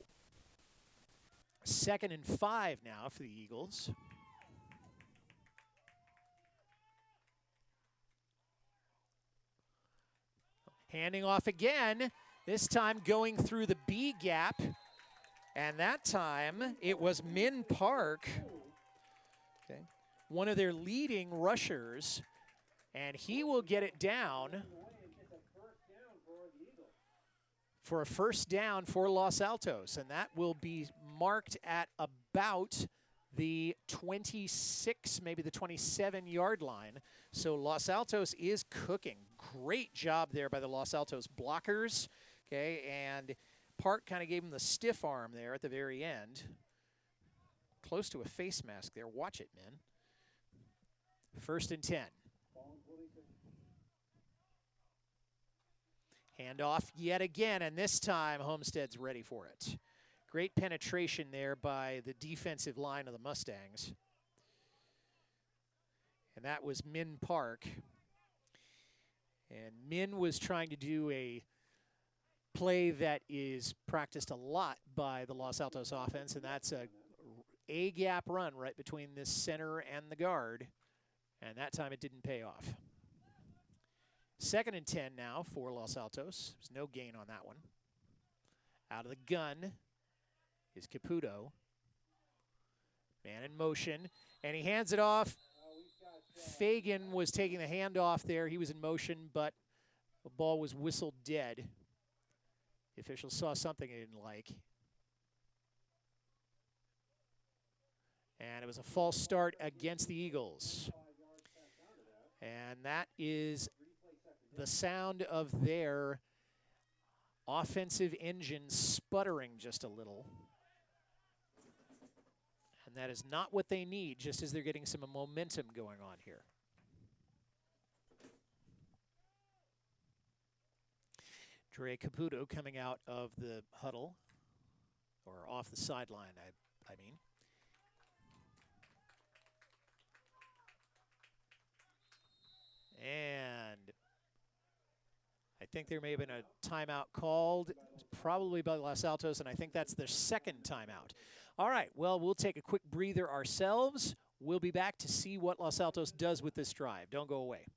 2nd and 5 now for the Eagles. Handing off again, this time going through the B gap. And that time it was Min Park. Okay. One of their leading rushers, and he will get it down for a first down for Los Altos, and that will be marked at about the 26, maybe the 27-yard line. So Los Altos is cooking. Great job there by the Los Altos blockers. Okay, and Park kind of gave him the stiff arm there at the very end. Close to a face mask there. Watch it, man. 1st and 10. Handoff yet again, and this time Homestead's ready for it. Great penetration there by the defensive line of the Mustangs. And that was Min Park. And Min was trying to do a play that is practiced a lot by the Los Altos offense, and that's a A-gap run right between this center and the guard. And that time it didn't pay off. 2nd and 10 now for Los Altos. There's no gain on that one. Out of the gun is Caputo. Man in motion, and he hands it off. Fagan was taking the handoff there. He was in motion, but the ball was whistled dead. The officials saw something they didn't like. And it was a false start against the Eagles. And that is the sound of their offensive engine sputtering just a little. And that is not what they need, just as they're getting some momentum going on here. Dre Caputo coming out of the huddle, or off the sideline, I mean. And I think there may have been a timeout called, probably by Los Altos, and I think that's their 2nd timeout. All right, well, we'll take a quick breather ourselves. We'll be back to see what Los Altos does with this drive. Don't go away.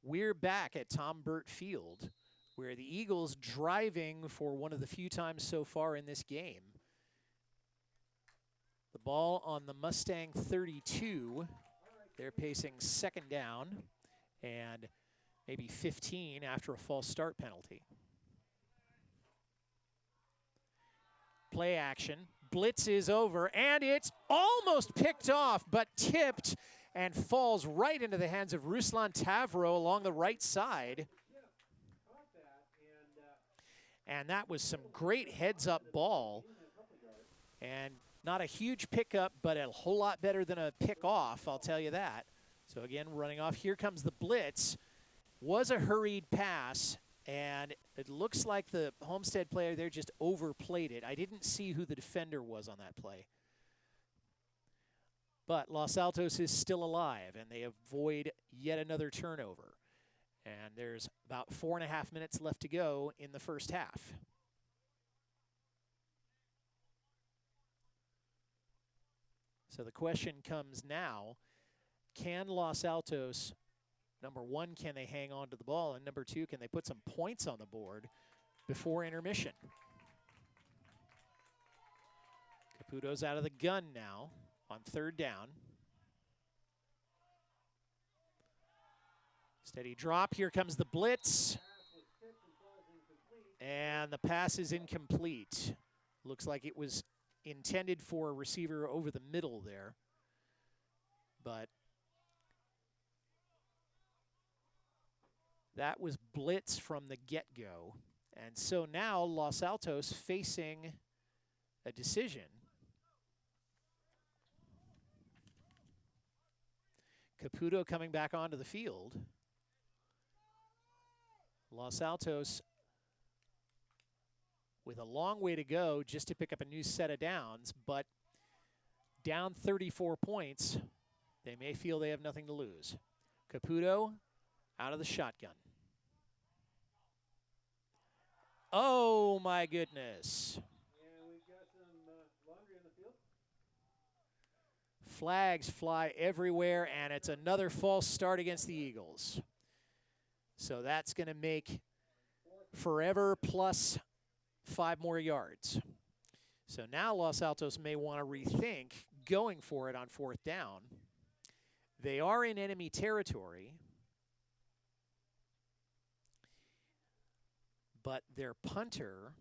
We're back at Tom Burt Field, where the Eagles driving for one of the few times so far in this game. The ball on the Mustang 32. They're pacing 2nd down and maybe 15 after a false start penalty. Play action. Blitz is over, and it's almost picked off, but tipped and falls right into the hands of Ruslan Tavro along the right side. And that was some great heads-up ball. And not a huge pickup, but a whole lot better than a pick-off, I'll tell you that. So again, running off. Here comes the blitz. Was a hurried pass, and it looks like the Homestead player there just overplayed it. I didn't see who the defender was on that play. But Los Altos is still alive, and they avoid yet another turnover. And there's about 4.5 minutes left to go in the first half. So the question comes now, can Los Altos, number one, can they hang on to the ball? And number two, can they put some points on the board before intermission? Caputo's out of the gun now on 3rd down. Steady drop. Here comes the blitz. And the pass is incomplete. Looks like it was intended for a receiver over the middle there. But that was blitz from the get-go. And so now Los Altos facing a decision. Caputo coming back onto the field. Los Altos with a long way to go just to pick up a new set of downs, but down 34 points, they may feel they have nothing to lose. Caputo out of the shotgun. Oh my goodness. And we've got some laundry in the field. Flags fly everywhere, and it's another false start against the Eagles. So that's going to make forever plus 5 more yards. So now Los Altos may want to rethink going for it on 4th down. They are in enemy territory, but their punter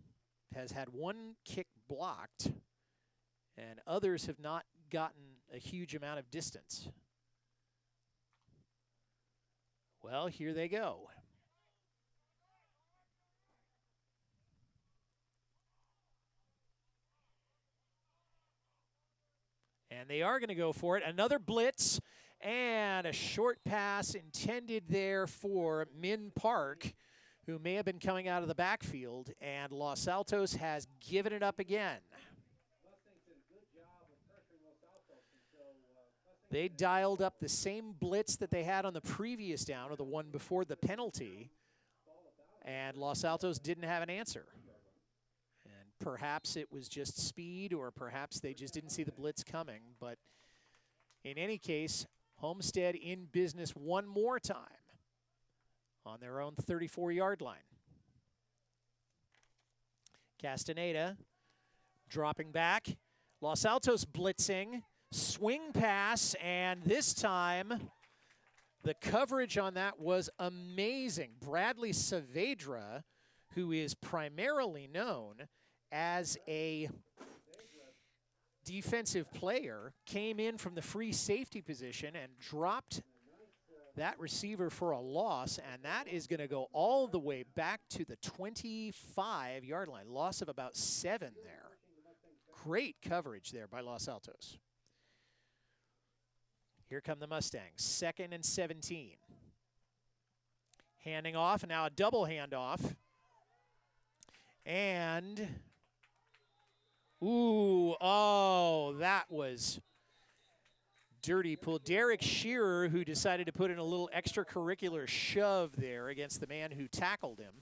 has had one kick blocked and others have not gotten a huge amount of distance. Well, here they go. And they are going to go for it. Another blitz and a short pass intended there for Min Park, who may have been coming out of the backfield, and Los Altos has given it up again. They dialed up the same blitz that they had on the previous down, or the one before the penalty, and Los Altos didn't have an answer. And perhaps it was just speed, or perhaps they just didn't see the blitz coming. But in any case, Homestead in business one more time on their own 34-yard line. Castaneda dropping back. Los Altos blitzing. Swing pass, and this time the coverage on that was amazing. Bradley Saavedra, who is primarily known as a defensive player, came in from the free safety position and dropped that receiver for a loss, and that is going to go all the way back to the 25-yard line. Loss of about 7 there. Great coverage there by Los Altos. Here come the Mustangs, 2nd and 17. Handing off, and now a double handoff. And, that was dirty pull. Derek Shearer, who decided to put in a little extracurricular shove there against the man who tackled him.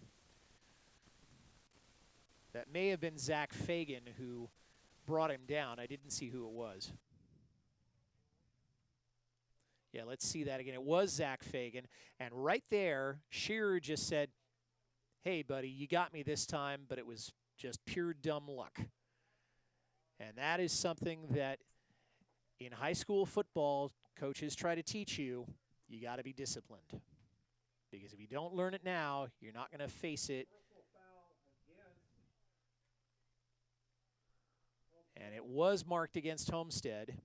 That may have been Zach Fagan who brought him down. I didn't see who it was. Yeah, let's see that again. It was Zach Fagan. And right there, Shearer just said, hey, buddy, you got me this time, but it was just pure dumb luck. And that is something that in high school football, coaches try to teach you. You got to be disciplined. Because if you don't learn it now, you're not going to face it. And it was marked against Homestead.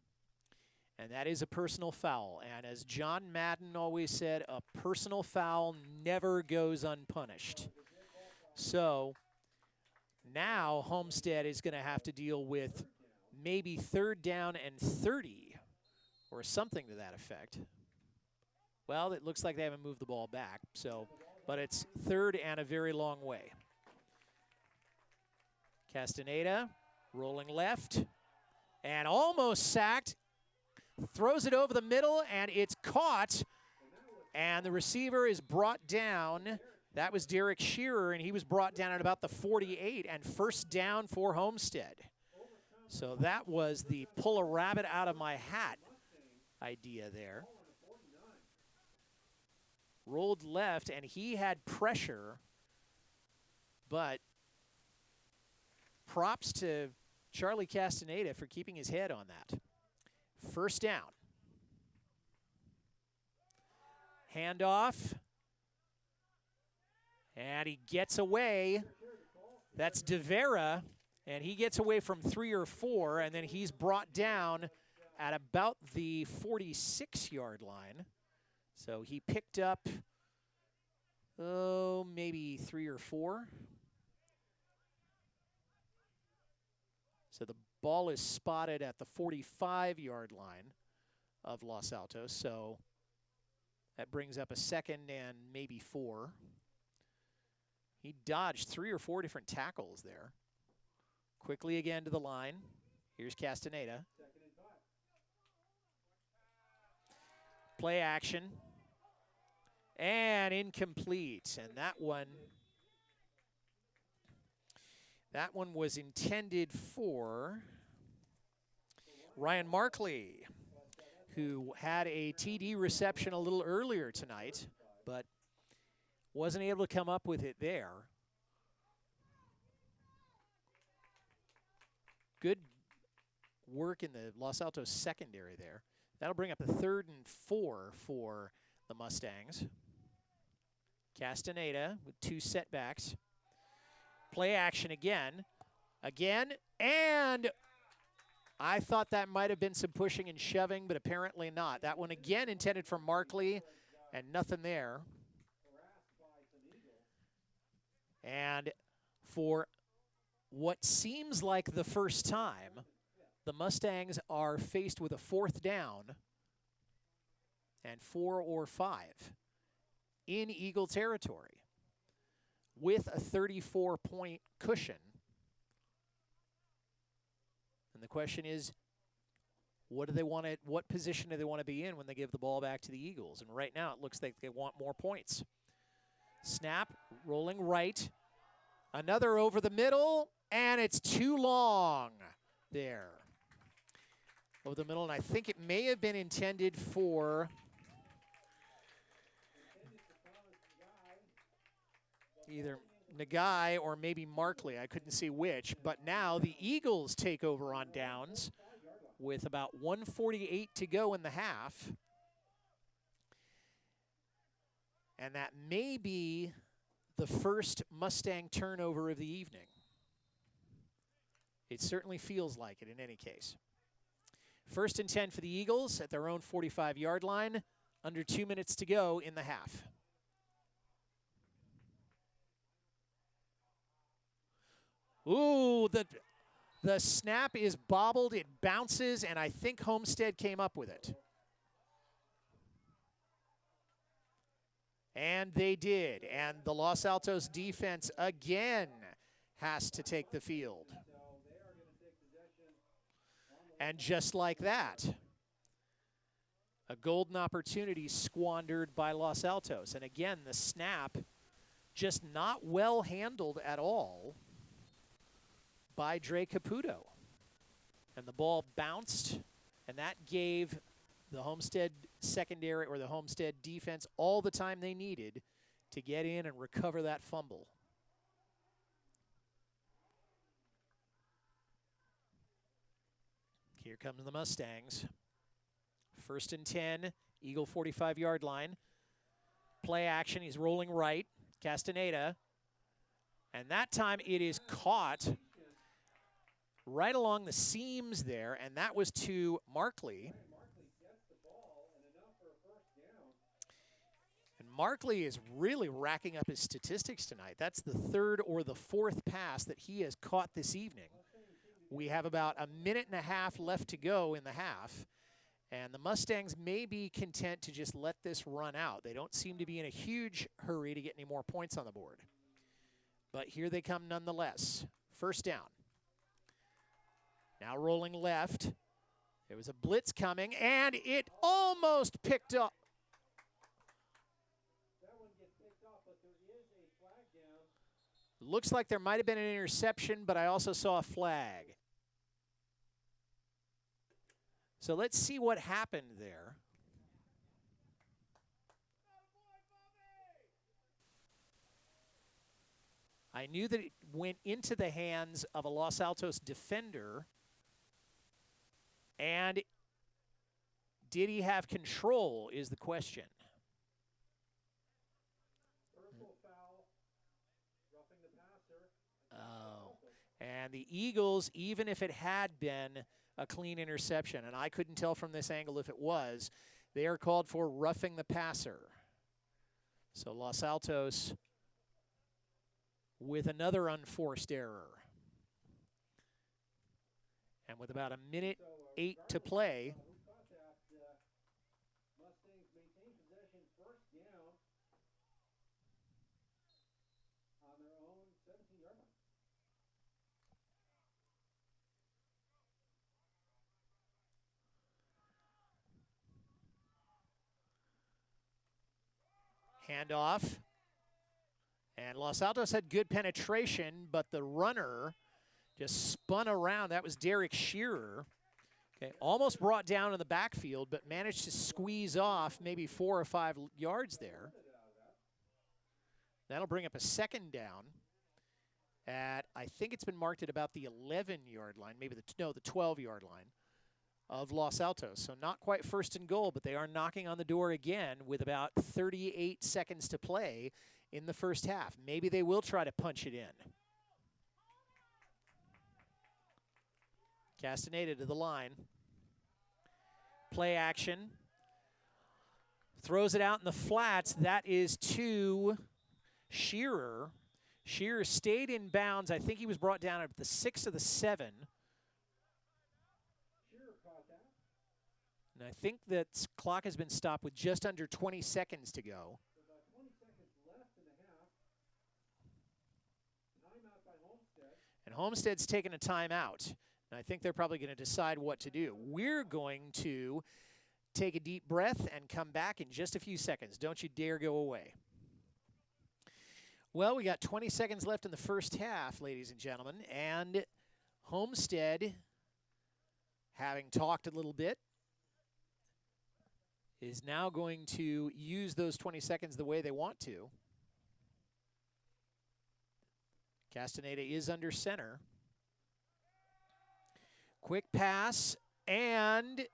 And that is a personal foul. And as John Madden always said, a personal foul never goes unpunished. So now Homestead is going to have to deal with maybe 3rd down and 30 or something to that effect. Well, it looks like they haven't moved the ball back. So, but it's 3rd and a very long way. Castaneda rolling left and almost sacked. Throws it over the middle, and it's caught. And the receiver is brought down. That was Derek Shearer, and he was brought down at about the 48, and 1st down for Homestead. So that was the pull a rabbit out of my hat idea there. Rolled left, and he had pressure, but props to Charlie Castaneda for keeping his head on that. 1st down. Handoff. And he gets away. That's DeVera. And he gets away from 3 or 4. And then he's brought down at about the 46-yard line. So he picked up, maybe 3 or 4. So the ball is spotted at the 45-yard line of Los Altos. So that brings up a 2nd and maybe 4. He dodged 3 or 4 different tackles there. Quickly again to the line. Here's Castaneda. Play action. And incomplete. And that one was intended for Ryan Markley, who had a TD reception a little earlier tonight, but wasn't able to come up with it there. Good work in the Los Altos secondary there. That'll bring up a 3rd and 4 for the Mustangs. Castaneda with 2 setbacks. Play action again, and I thought that might have been some pushing and shoving, but apparently not. That one again intended for Markley, and nothing there. And for what seems like the first time, the Mustangs are faced with a 4th down and 4 or 5 in Eagle territory with a 34-point cushion. And the question is, what do they want to, what position do they want to be in when they give the ball back to the Eagles? And right now it looks like they want more points. Snap, rolling right. Another over the middle, and it's too long there. Over the middle, and I think it may have been intended for either Nagai or maybe Markley. I couldn't see which, but now the Eagles take over on downs with about 1:48 to go in the half. And that may be the first Mustang turnover of the evening. It certainly feels like it in any case. 1st and 10 for the Eagles at their own 45-yard line. Under 2 minutes to go in the half. Ooh, the snap is bobbled, it bounces, and I think Homestead came up with it. And they did, and the Los Altos defense again has to take the field. And just like that, a golden opportunity squandered by Los Altos. And again, the snap just not well handled at all by Dre Caputo. And the ball bounced, and that gave the Homestead secondary or the Homestead defense all the time they needed to get in and recover that fumble. Here comes the Mustangs. 1st and 10, Eagle 45-yard line. Play action, he's rolling right, Castaneda. And that time it is caught right along the seams there, and that was to Markley. And Markley is really racking up his statistics tonight. That's the 3rd or the 4th pass that he has caught this evening. We have about a minute and a half left to go in the half, and the Mustangs may be content to just let this run out. They don't seem to be in a huge hurry to get any more points on the board. But here they come nonetheless. 1st down. Now rolling left. There was a blitz coming, and it almost picked up. That one gets picked off, but there is a flag down. Looks like there might have been an interception, but I also saw a flag. So let's see what happened there. I knew that it went into the hands of a Los Altos defender. And did he have control is the question. Personal foul, roughing the passer. Oh, and the Eagles, even if it had been a clean interception, and I couldn't tell from this angle if it was, they are called for roughing the passer. So Los Altos with another unforced error. And with about a minute 8 to play. We thought that Mustangs maintain possession 1st down on their own 17-yard line. Handoff. And Los Altos had good penetration, but the runner just spun around. That was Derek Shearer. Okay, almost brought down in the backfield, but managed to squeeze off maybe 4 or 5 yards there. That'll bring up a 2nd down at, I think it's been marked at about the 11-yard line, maybe the 12-yard line of Los Altos. So not quite 1st and goal, but they are knocking on the door again with about 38 seconds to play in the 1st half. Maybe they will try to punch it in. Castaneda to the line. Play action. Throws it out in the flats. That is to Shearer. Shearer stayed in bounds. I think he was brought down at the 6 of the 7. And I think that clock has been stopped with just under 20 seconds to go. So about 20 seconds left in the half. Timeout by Homestead. And Homestead's taking a timeout. And I think they're probably going to decide what to do. We're going to take a deep breath and come back in just a few seconds. Don't you dare go away. Well, we got 20 seconds left in the first half, ladies and gentlemen. And Homestead, having talked a little bit, is now going to use those 20 seconds the way they want to. Castaneda is under center. Quick pass, and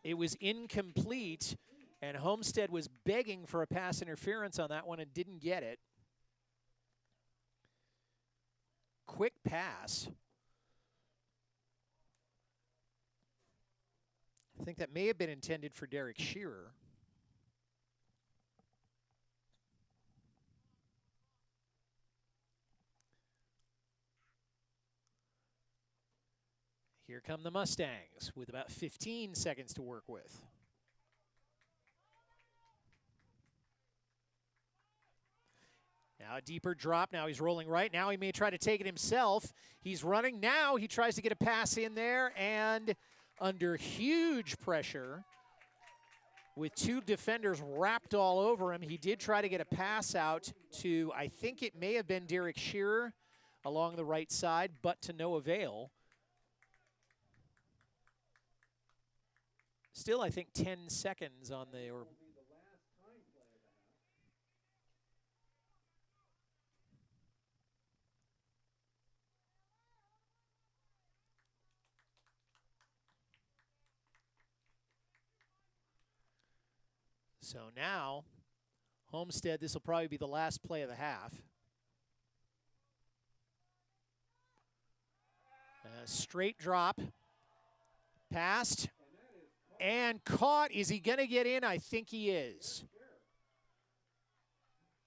it was incomplete, and Homestead was begging for a pass interference on that one and didn't get it. Quick pass. I think that may have been intended for Derek Shearer. Here come the Mustangs with about 15 seconds to work with. Now a deeper drop. Now he's rolling right. Now he may try to take it himself. He's running. Now he tries to get a pass in there, and under huge pressure with two defenders wrapped all over him, he did try to get a pass out to, I think it may have been Derek Shearer along the right side, but to no avail. Still, I think 10 seconds on the, or so now, Homestead, this will probably be the last play of the half. Straight drop, passed, and caught. Is he going to get in? I think he is.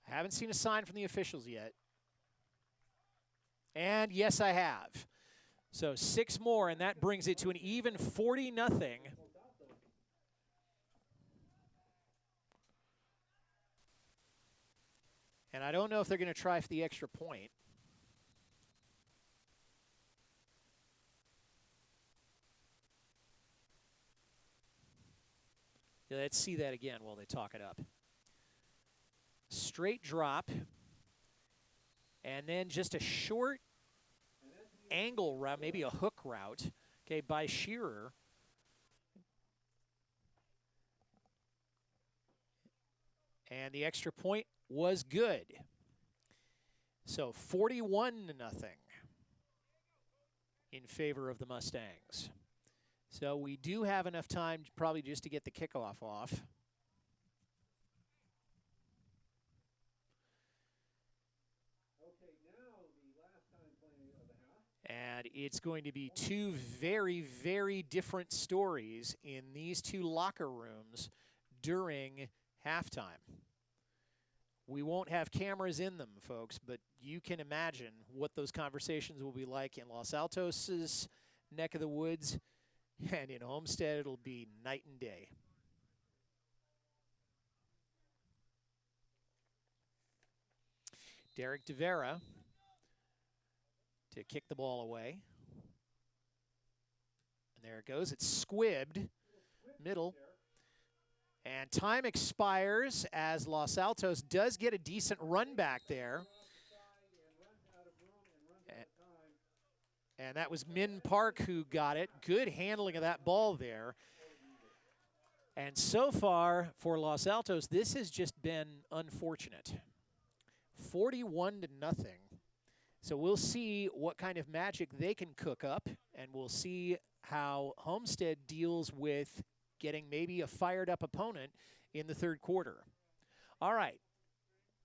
I haven't seen a sign from the officials yet. And yes, I have. So 6 more, and that brings it to an even 40-0. And I don't know if they're going to try for the extra point. Yeah, let's see that again while they talk it up. Straight drop. And then just a short angle route, maybe a hook route, okay, by Shearer. And the extra point was good. So 41-0 in favor of the Mustangs. So we do have enough time probably just to get the kickoff off. Okay, now the last time playing of the half. And it's going to be two very, very different stories in these two locker rooms during halftime. We won't have cameras in them, folks, but you can imagine what those conversations will be like in Los Altos' neck of the woods, and in Homestead it'll be night and day. Derek DeVera to kick the ball away. And there it goes. It's squibbed, middle. And time expires as Los Altos does get a decent run back there. And that was Min Park who got it. Good handling of that ball there. And so far for Los Altos, this has just been unfortunate. 41-0. So we'll see what kind of magic they can cook up, and we'll see how Homestead deals with getting maybe a fired-up opponent in the third quarter. All right,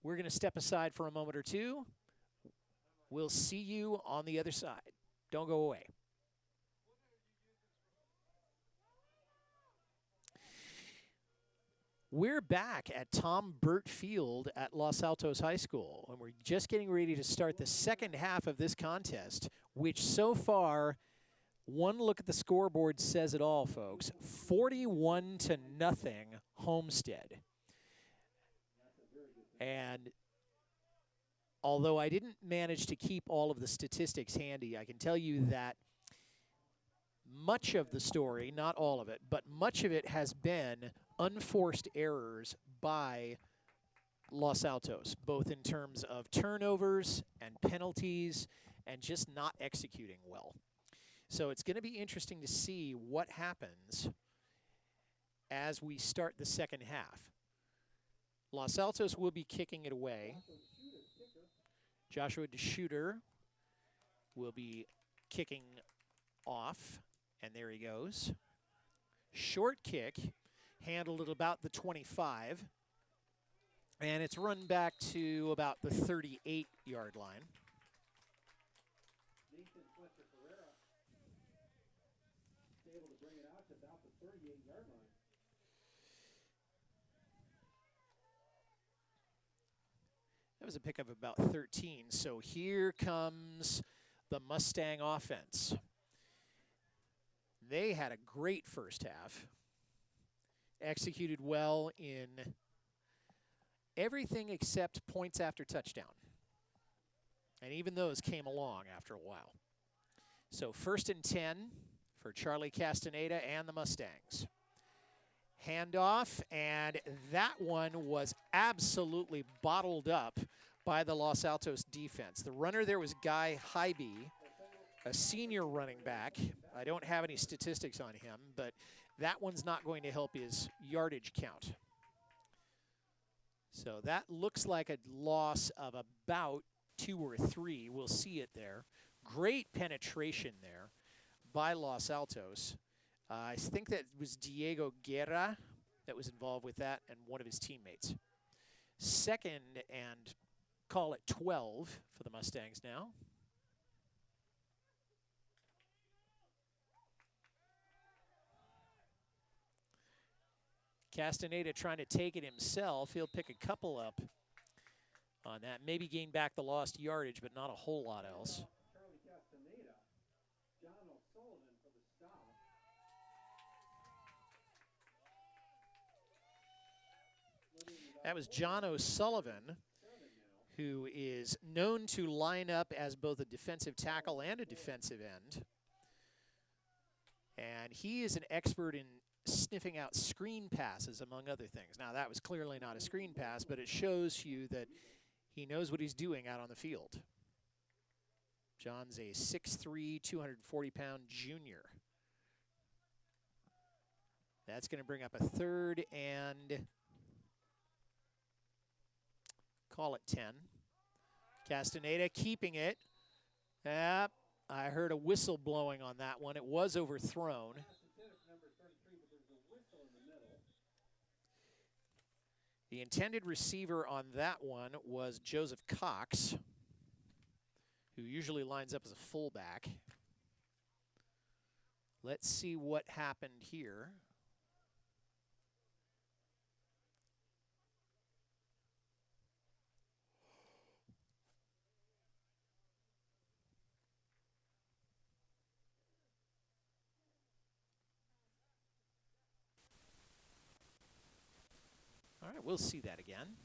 we're going to step aside for a moment or two. We'll see you on the other side. Don't go away. We're back at Tom Burt Field at Los Altos High School, and we're just getting ready to start the second half of this contest, which so far, one look at the scoreboard says it all, folks. 41-0 Homestead. And although I didn't manage to keep all of the statistics handy, I can tell you that much of the story, not all of it, but much of it has been unforced errors by Los Altos, both in terms of turnovers and penalties and just not executing well. So it's going to be interesting to see what happens as we start the second half. Los Altos will be kicking it away. Joshua DeShooter will be kicking off, and there he goes. Short kick, handled at about the 25, and it's run back to about the 38-yard line. Nathan Fletcher Ferreira is able to bring it out to about the 38-yard line. That was a pickup of about 13, so here comes the Mustang offense. They had a great first half. Executed well in everything except points after touchdown. And even those came along after a while. So 1st and 10 for Charlie Castaneda and the Mustangs. Handoff, and that one was absolutely bottled up by the Los Altos defense. The runner there was Guy Hybe, a senior running back. I don't have any statistics on him, but that one's not going to help his yardage count. So that looks like a loss of about 2 or 3. We'll see it there. Great penetration there by Los Altos. I think that was Diego Guerra that was involved with that and one of his teammates. 2nd and call it 12 for the Mustangs now. Castaneda trying to take it himself. He'll pick a couple up on that. Maybe gain back the lost yardage, but not a whole lot else. Charlie Castaneda, John O'Sullivan for the stop. That was John O'Sullivan, who is known to line up as both a defensive tackle and a defensive end. And he is an expert in sniffing out screen passes, among other things. Now, that was clearly not a screen pass, but it shows you that he knows what he's doing out on the field. John's a 6'3", 240-pound junior. That's going to bring up a 3rd and call it 10. Castaneda keeping it. Yep, I heard a whistle blowing on that one. It was overthrown. The intended receiver on that one was Joseph Cox, who usually lines up as a fullback. Let's see what happened here. All right, we'll see that again.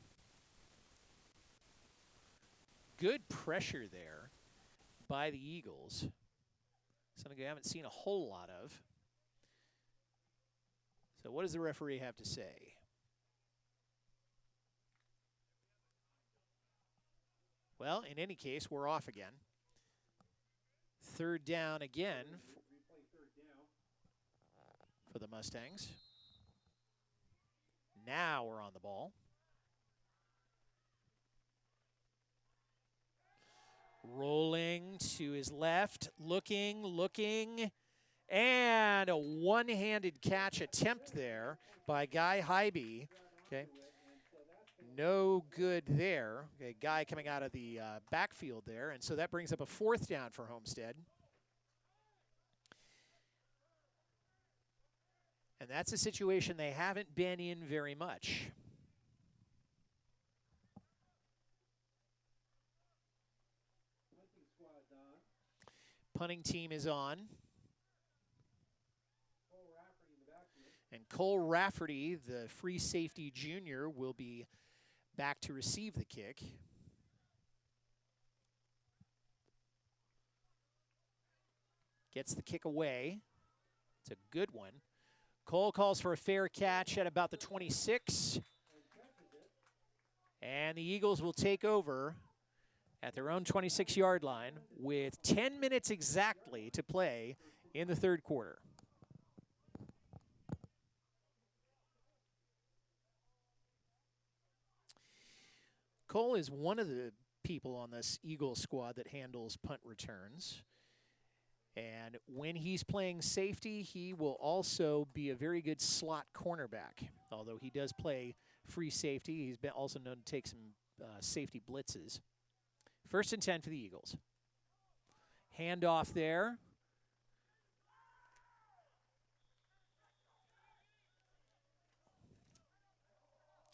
Good pressure there by the Eagles. Something I haven't seen a whole lot of. So what does the referee have to say? Well, in any case, we're off again. 3rd down again for the Mustangs. Now we're on the ball. Rolling to his left, looking, and a one-handed catch attempt there by Guy Hybe. Okay, no good there. Okay, Guy coming out of the backfield there, and so that brings up a 4th down for Homestead. And And that's a situation they haven't been in very much. Punting squad's on. Punting team is on. Cole Rafferty in the backfield. And Cole Rafferty, the free safety junior, will be back to receive the kick. Gets the kick away. It's a good one. Cole calls for a fair catch at about the 26. And the Eagles will take over at their own 26-yard line with 10 minutes exactly to play in the third quarter. Cole is one of the people on this Eagles squad that handles punt returns. And when he's playing safety, he will also be a very good slot cornerback. Although he does play free safety, he's been also known to take some safety blitzes. 1st and 10 for the Eagles. Handoff there.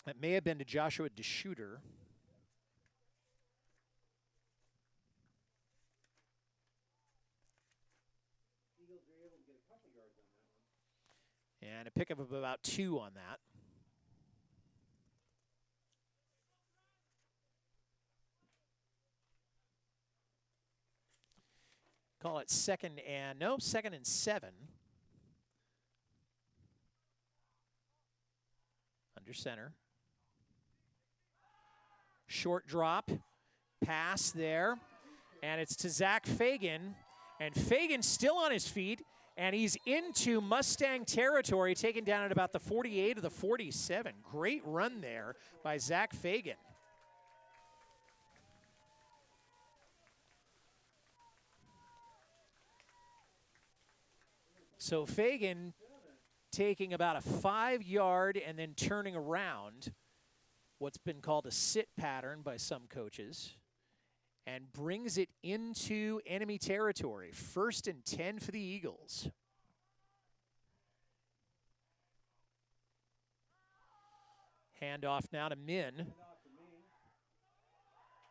That may have been to Joshua DeShooter. Eagles are able to get a couple yards on that one. And a pickup of about 2 on that. Call it 2nd and 7. Under center. Short drop, pass there, and it's to Zach Fagan. And Fagan's still on his feet, and he's into Mustang territory, taken down at about the 48 or the 47. Great run there by Zach Fagan. So Fagan taking about a 5-yard and then turning around, what's been called a sit pattern by some coaches, and brings it into enemy territory. 1st and 10 for the Eagles. Handoff now to Min.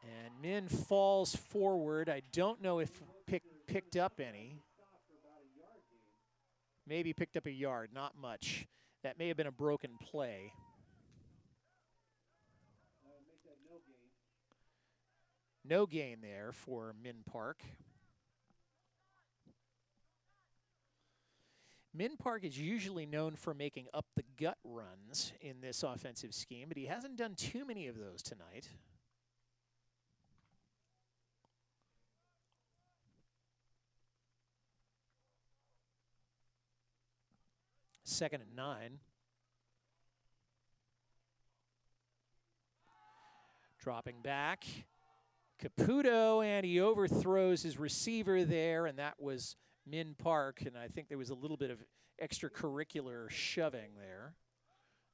And Min falls forward. I don't know if picked up any. Maybe picked up a yard, not much. That may have been a broken play. No gain there for Min Park. Min Park is usually known for making up the gut runs in this offensive scheme, but he hasn't done too many of those tonight. Second and 9. Dropping back. Caputo, and he overthrows his receiver there, and that was Min Park, and I think there was a little bit of extracurricular shoving there.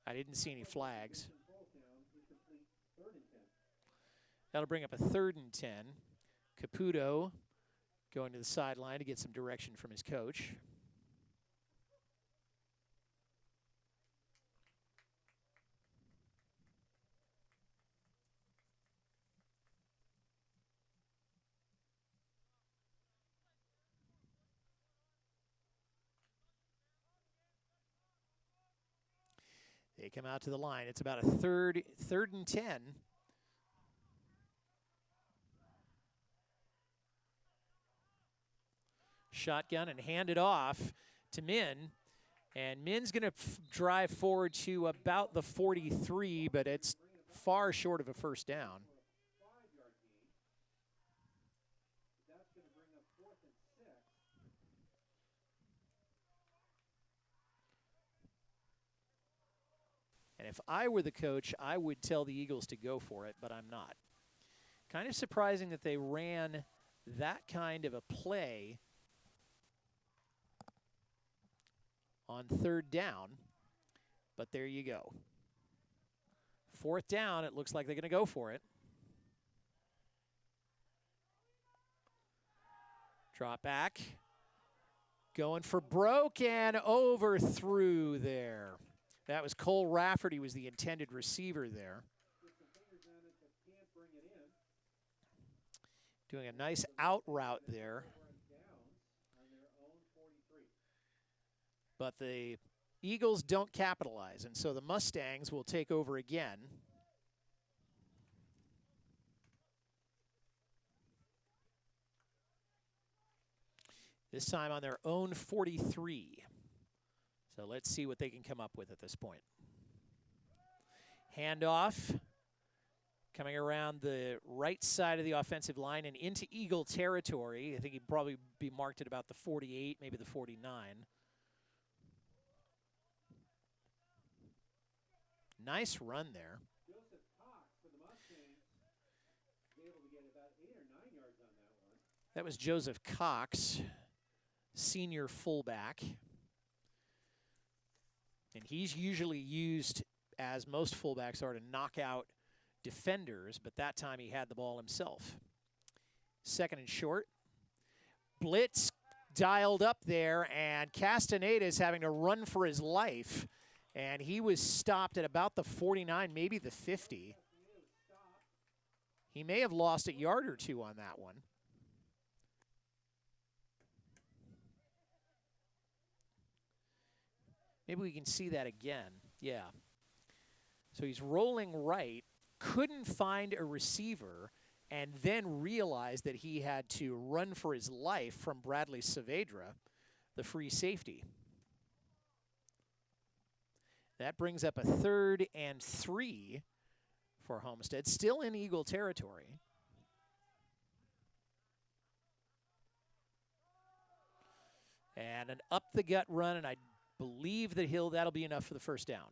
I didn't see any flags. That'll bring up a 3rd and 10. Caputo going to the sideline to get some direction from his coach. They come out to the line. It's about a third and 10. Shotgun and hand it off to Min. And Min's going to drive forward to about the 43, but it's far short of a 1st down. And if I were the coach, I would tell the Eagles to go for it, but I'm not. Kind of surprising that they ran that kind of a play on 3rd down, but there you go. 4th down, it looks like they're going to go for it. Drop back. Going for broke and overthrew there. That was Cole Rafferty was the intended receiver there. Doing a nice out route there. But the Eagles don't capitalize, and so the Mustangs will take over again. This time on their own 43. So let's see what they can come up with at this point. Handoff. Coming around the right side of the offensive line and into Eagle territory. I think he'd probably be marked at about the 48, maybe the 49. Nice run there. Joseph Cox for the Mustangs was able to get about 8 or 9 yards on that one. That was Joseph Cox, senior fullback. And he's usually used, as most fullbacks are, to knock out defenders, but that time he had the ball himself. Second and short. Blitz dialed up there, and Castaneda is having to run for his life. And he was stopped at about the 49, maybe the 50. He may have lost a yard or two on that one. Maybe we can see that again. Yeah. So he's rolling right, couldn't find a receiver, and then realized that he had to run for his life from Bradley Saavedra, the free safety. That brings up a 3rd and 3 for Homestead, still in Eagle territory. And an up-the-gut run, and I believe that that'll be enough for the first down.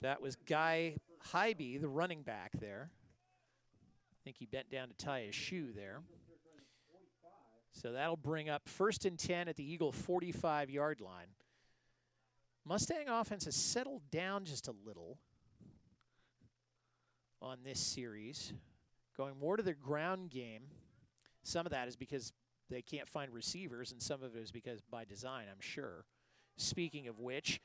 That was Guy Hybe, the running back there. I think he bent down to tie his shoe there. So that'll bring up 1st and 10 at the Eagle 45-yard line. Mustang offense has settled down just a little on this series, going more to their ground game. Some of that is because they can't find receivers, and some of it is because by design, I'm sure. Speaking of which,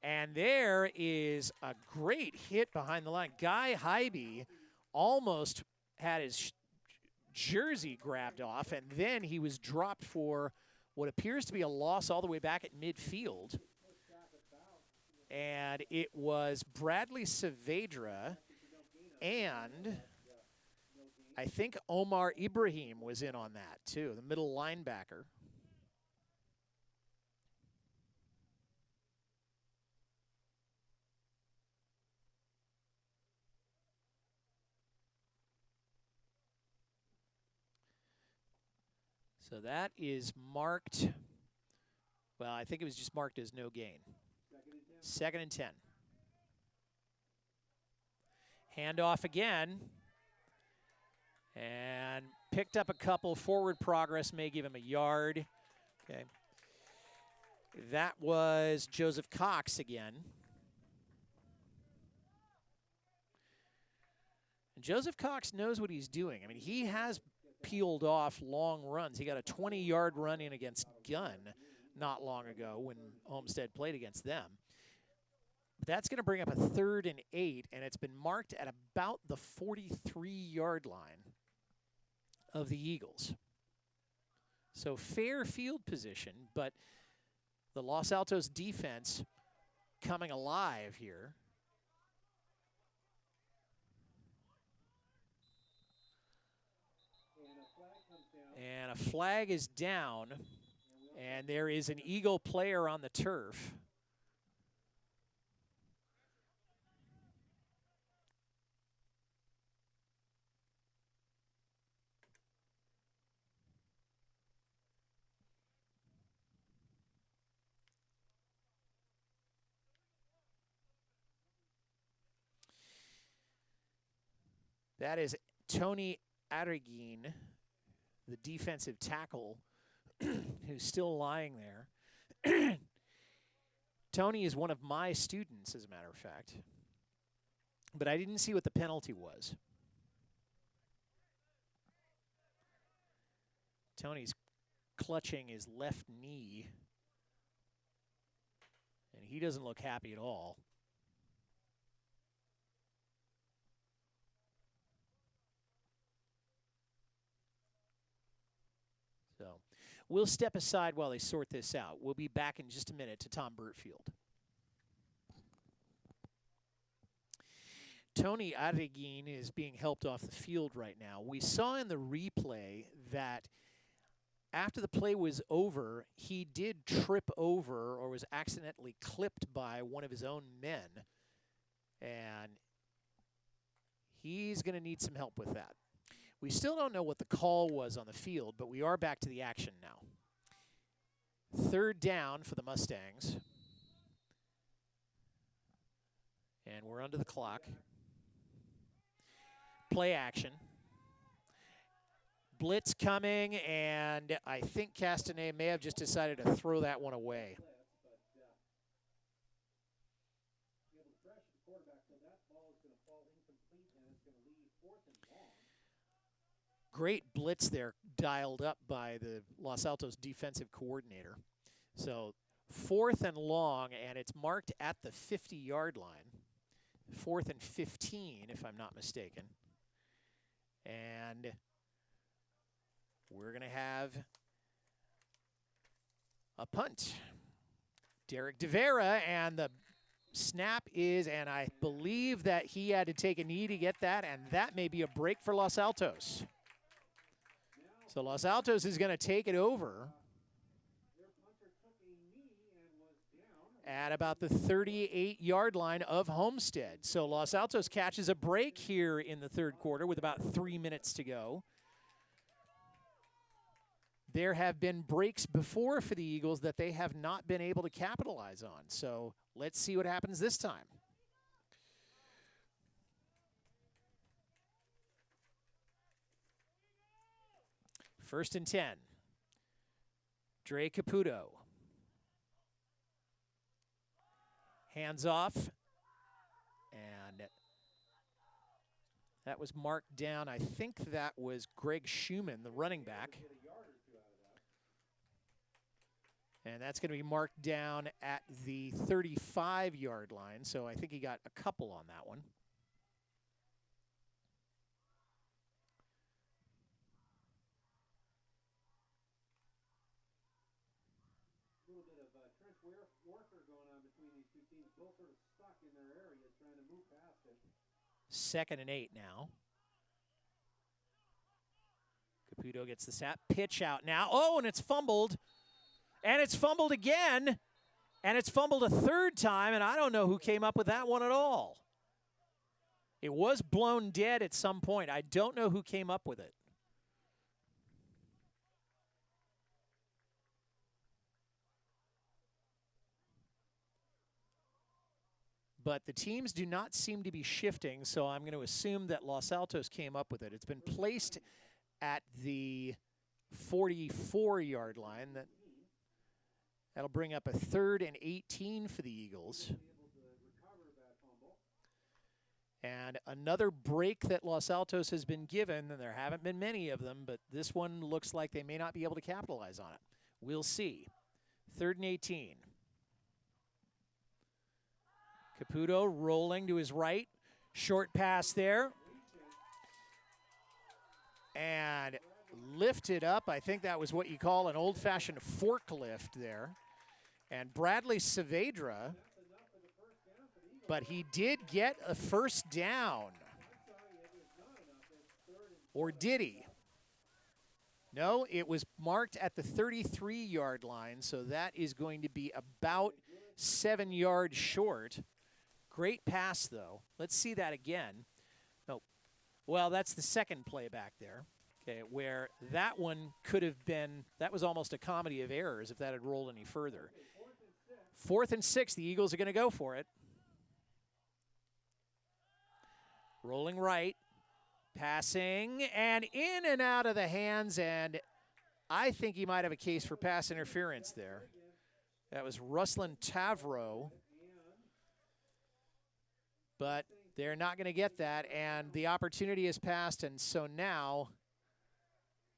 and there is a great hit behind the line. Guy Hybe almost had his jersey grabbed off, and then he was dropped for what appears to be a loss all the way back at midfield. And it was Bradley Saavedra, and I think Omar Ibrahim was in on that too, the middle linebacker. So that is marked, well, I think it was just marked as no gain. 2nd and 10. Handoff again. And picked up a couple. Forward progress may give him a yard. Okay. That was Joseph Cox again. And Joseph Cox knows what he's doing. I mean, he has peeled off long runs. He got a 20-yard run in against Gunn not long ago when Homestead played against them. But that's going to bring up a 3rd and 8, and it's been marked at about the 43-yard line of the Eagles. So fair field position, but the Los Altos defense coming alive here. And a flag is down, and there is an Eagle player on the turf. That is Tony Arreguin, the defensive tackle, who's still lying there. Tony is one of my students, as a matter of fact. But I didn't see what the penalty was. Tony's clutching his left knee, and he doesn't look happy at all. So we'll step aside while they sort this out. We'll be back in just a minute to Tom Burtfield. Tony Arreguin is being helped off the field right now. We saw in the replay that after the play was over, he did trip over or was accidentally clipped by one of his own men. And he's going to need some help with that. We still don't know what the call was on the field, but we are back to the action now. 3rd down for the Mustangs. And we're under the clock. Play action. Blitz coming, and I think Castanet may have just decided to throw that one away. Great blitz there, dialed up by the Los Altos defensive coordinator. So 4th and long, and it's marked at the 50-yard line. 4th and 15, if I'm not mistaken. And we're going to have a punt. Derek DeVera, and the snap is, and I believe that he had to take a knee to get that, and that may be a break for Los Altos. So Los Altos is going to take it over at about the 38-yard line of Homestead. So Los Altos catches a break here in the 3rd quarter with about 3 minutes to go. There have been breaks before for the Eagles that they have not been able to capitalize on. So let's see what happens this time. First and 10. Dre Caputo. Hands off. And that was marked down. I think that was Greg Schumann, the running back. And that's going to be marked down at the 35-yard line. So I think he got a couple on that one. A little bit of trench warfare going on between these two teams. Both sort of stuck in their areas trying to move past it. 2nd and 8 now. Caputo gets the snap. Pitch out now. Oh, and it's fumbled. And it's fumbled again. And it's fumbled a 3rd time, and I don't know who came up with that one at all. It was blown dead at some point. I don't know who came up with it. But the teams do not seem to be shifting, so I'm going to assume that Los Altos came up with it. It's been placed at the 44-yard line. That'll bring up a 3rd and 18 for the Eagles. And another break that Los Altos has been given, and there haven't been many of them, but this one looks like they may not be able to capitalize on it. We'll see. 3rd and 18. Caputo rolling to his right. Short pass there. And lifted up. I think that was what you call an old-fashioned forklift there. And Bradley Saavedra, but he did get a 1st down. Or did he? No, it was marked at the 33-yard line, so that is going to be about 7 yards short. Great pass, though. Let's see that again. Oh, well, that's the second play back there. Okay, where that one could have been, that was almost a comedy of errors if that had rolled any further. 4th and 6, the Eagles are going to go for it. Rolling right, passing, and in and out of the hands, and I think he might have a case for pass interference there. That was Ruslan Tavro. But they're not going to get that, and the opportunity has passed, and so now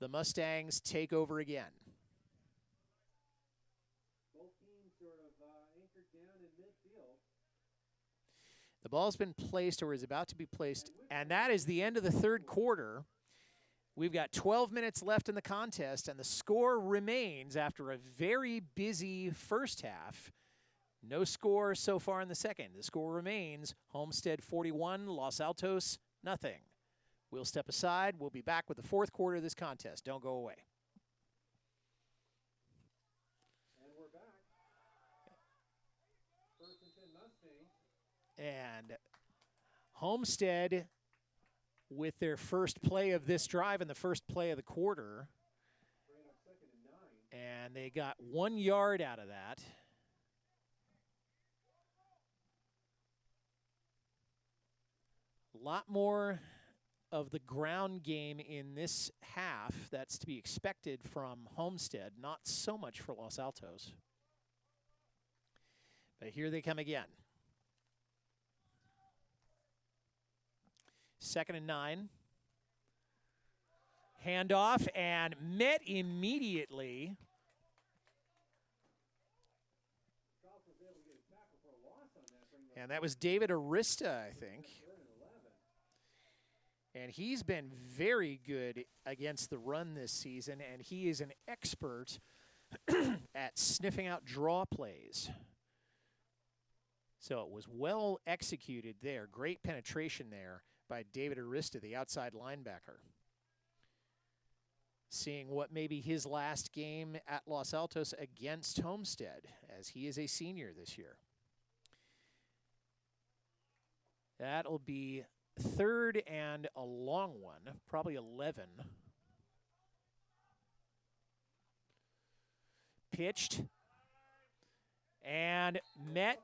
the Mustangs take over again. Both teams sort of anchored down in midfield. The ball's been placed or is about to be placed, and that is the end of the third quarter. We've got 12 minutes left in the contest, and the score remains after a very busy first half. No score so far in the second. The score remains Homestead 41, Los Altos nothing. We'll step aside. We'll be back with the fourth quarter of this contest. Don't go away. And we're back. First and 10 Mustangs. And Homestead with their first play of this drive and the first play of the quarter. Bringing up 2nd and 9. And they got 1 yard out of that. A lot more of the ground game in this half that's to be expected from Homestead, not so much for Los Altos. But here they come again. 2nd and 9. Handoff and met immediately. Charles was able to get a tackle for a loss on that. And that was David Arista, I think. 3rd and 11. And he's been very good against the run this season, and he is an expert at sniffing out draw plays. So it was well executed there. Great penetration there by David Arista, the outside linebacker. Seeing what may be his last game at Los Altos against Homestead, as he is a senior this year. That'll be 3rd and a long one, probably 11. Pitched and met.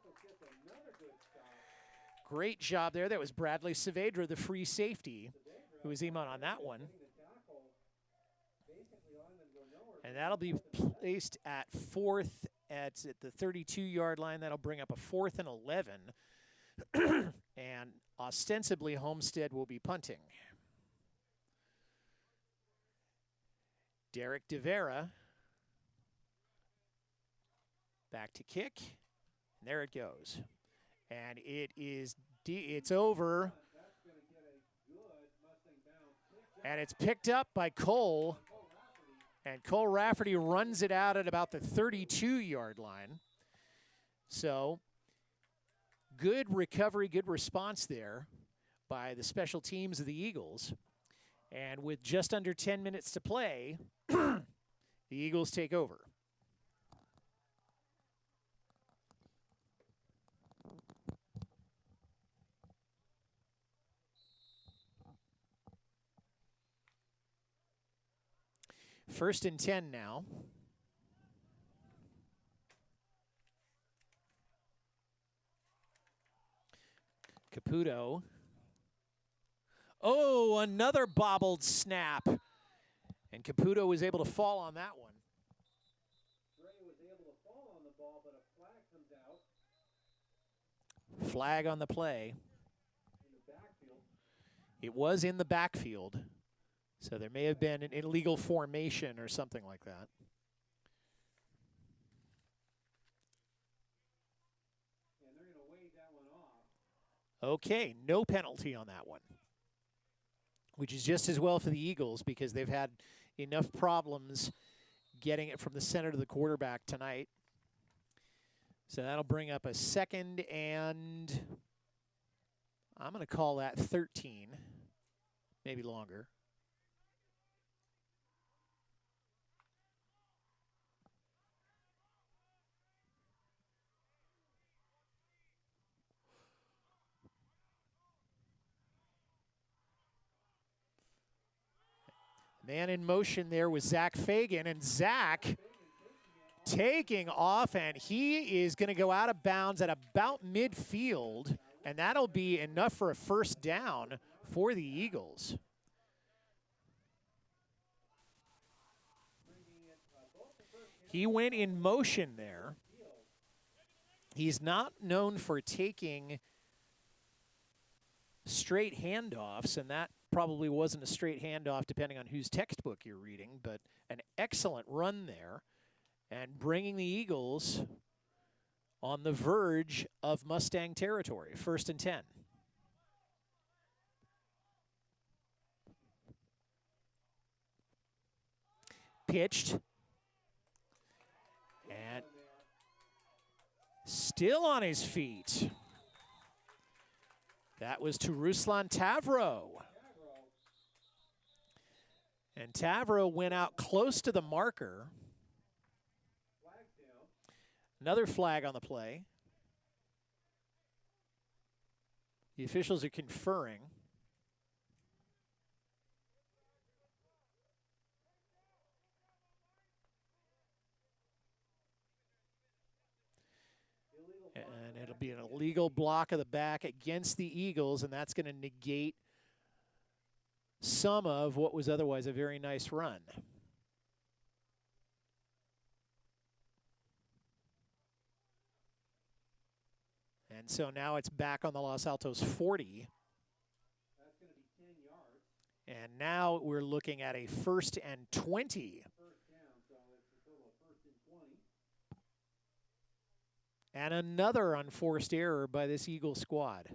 Great job there. That was Bradley Saavedra, the free safety, who was in on that one. And that'll be placed at 4th at the 32-yard line. That'll bring up a 4th and 11. And ostensibly, Homestead will be punting. Derek DeVera back to kick. And there it goes. And it's over. And it's picked up by Cole. And Cole Rafferty runs it out at about the 32-yard line. So good recovery, good response there by the special teams of the Eagles. And with just under 10 minutes to play, the Eagles take over. First and 10 now. Caputo. Oh, another bobbled snap. And Caputo was able to fall on that one. Dre was able to fall on the ball, but a flag comes out. Flag on the play. In the backfield. It was in the backfield. So there may have been an illegal formation or something like that. And they're going to wave that one off. Okay, no penalty on that one, which is just as well for the Eagles because they've had enough problems getting it from the center to the quarterback tonight. So that'll bring up a 2nd and I'm going to call that 13, maybe longer. Man in motion there was Zach Fagan, and Zach taking off, and he is going to go out of bounds at about midfield, and that'll be enough for a first down for the Eagles. He went in motion there. He's not known for taking straight handoffs, and that probably wasn't a straight handoff depending on whose textbook you're reading, but an excellent run there and bringing the Eagles on the verge of Mustang territory, 1st and 10. Pitched. And still on his feet. That was to Ruslan Tavro. And Tavro went out close to the marker. Another flag on the play. The officials are conferring. And it'll be an illegal block of the back against the Eagles, and that's going to negate some of what was otherwise a very nice run. And so now it's back on the Los Altos 40. That's going to be 10 yards. And now we're looking at a 1st and 20. First down, so it's a total of 1st and 20. And another unforced error by this Eagle squad.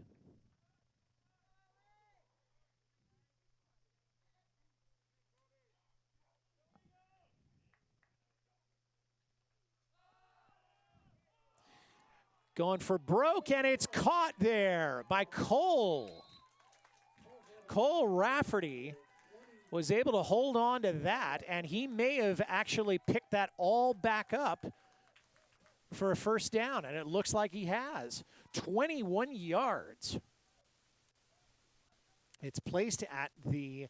Going for broke, and it's caught there by Cole. Cole Rafferty was able to hold on to that, and he may have actually picked that all back up for a 1st down, and it looks like he has. 21 yards. It's placed at the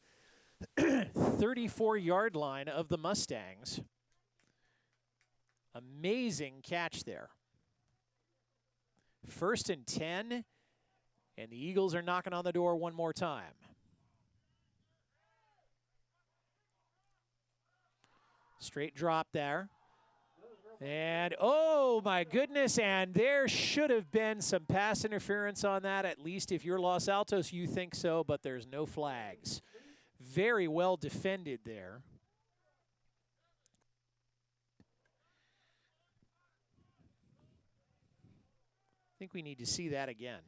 34-yard line of the Mustangs. Amazing catch there. 1st and 10, and the Eagles are knocking on the door one more time. Straight drop there. And, oh, my goodness, and there should have been some pass interference on that. At least if you're Los Altos, you think so, but there's no flags. Very well defended there. I think we need to see that again.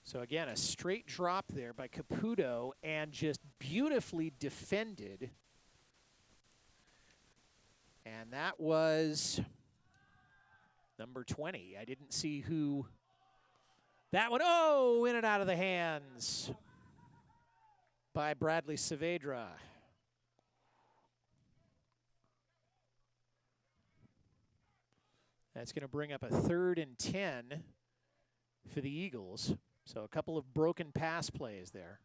So again, a straight drop there by Caputo and just beautifully defended. And that was number 20. I didn't see who. That one, oh, in and out of the hands by Bradley Saavedra. That's going to bring up a 3rd and 10 for the Eagles. So a couple of broken pass plays there.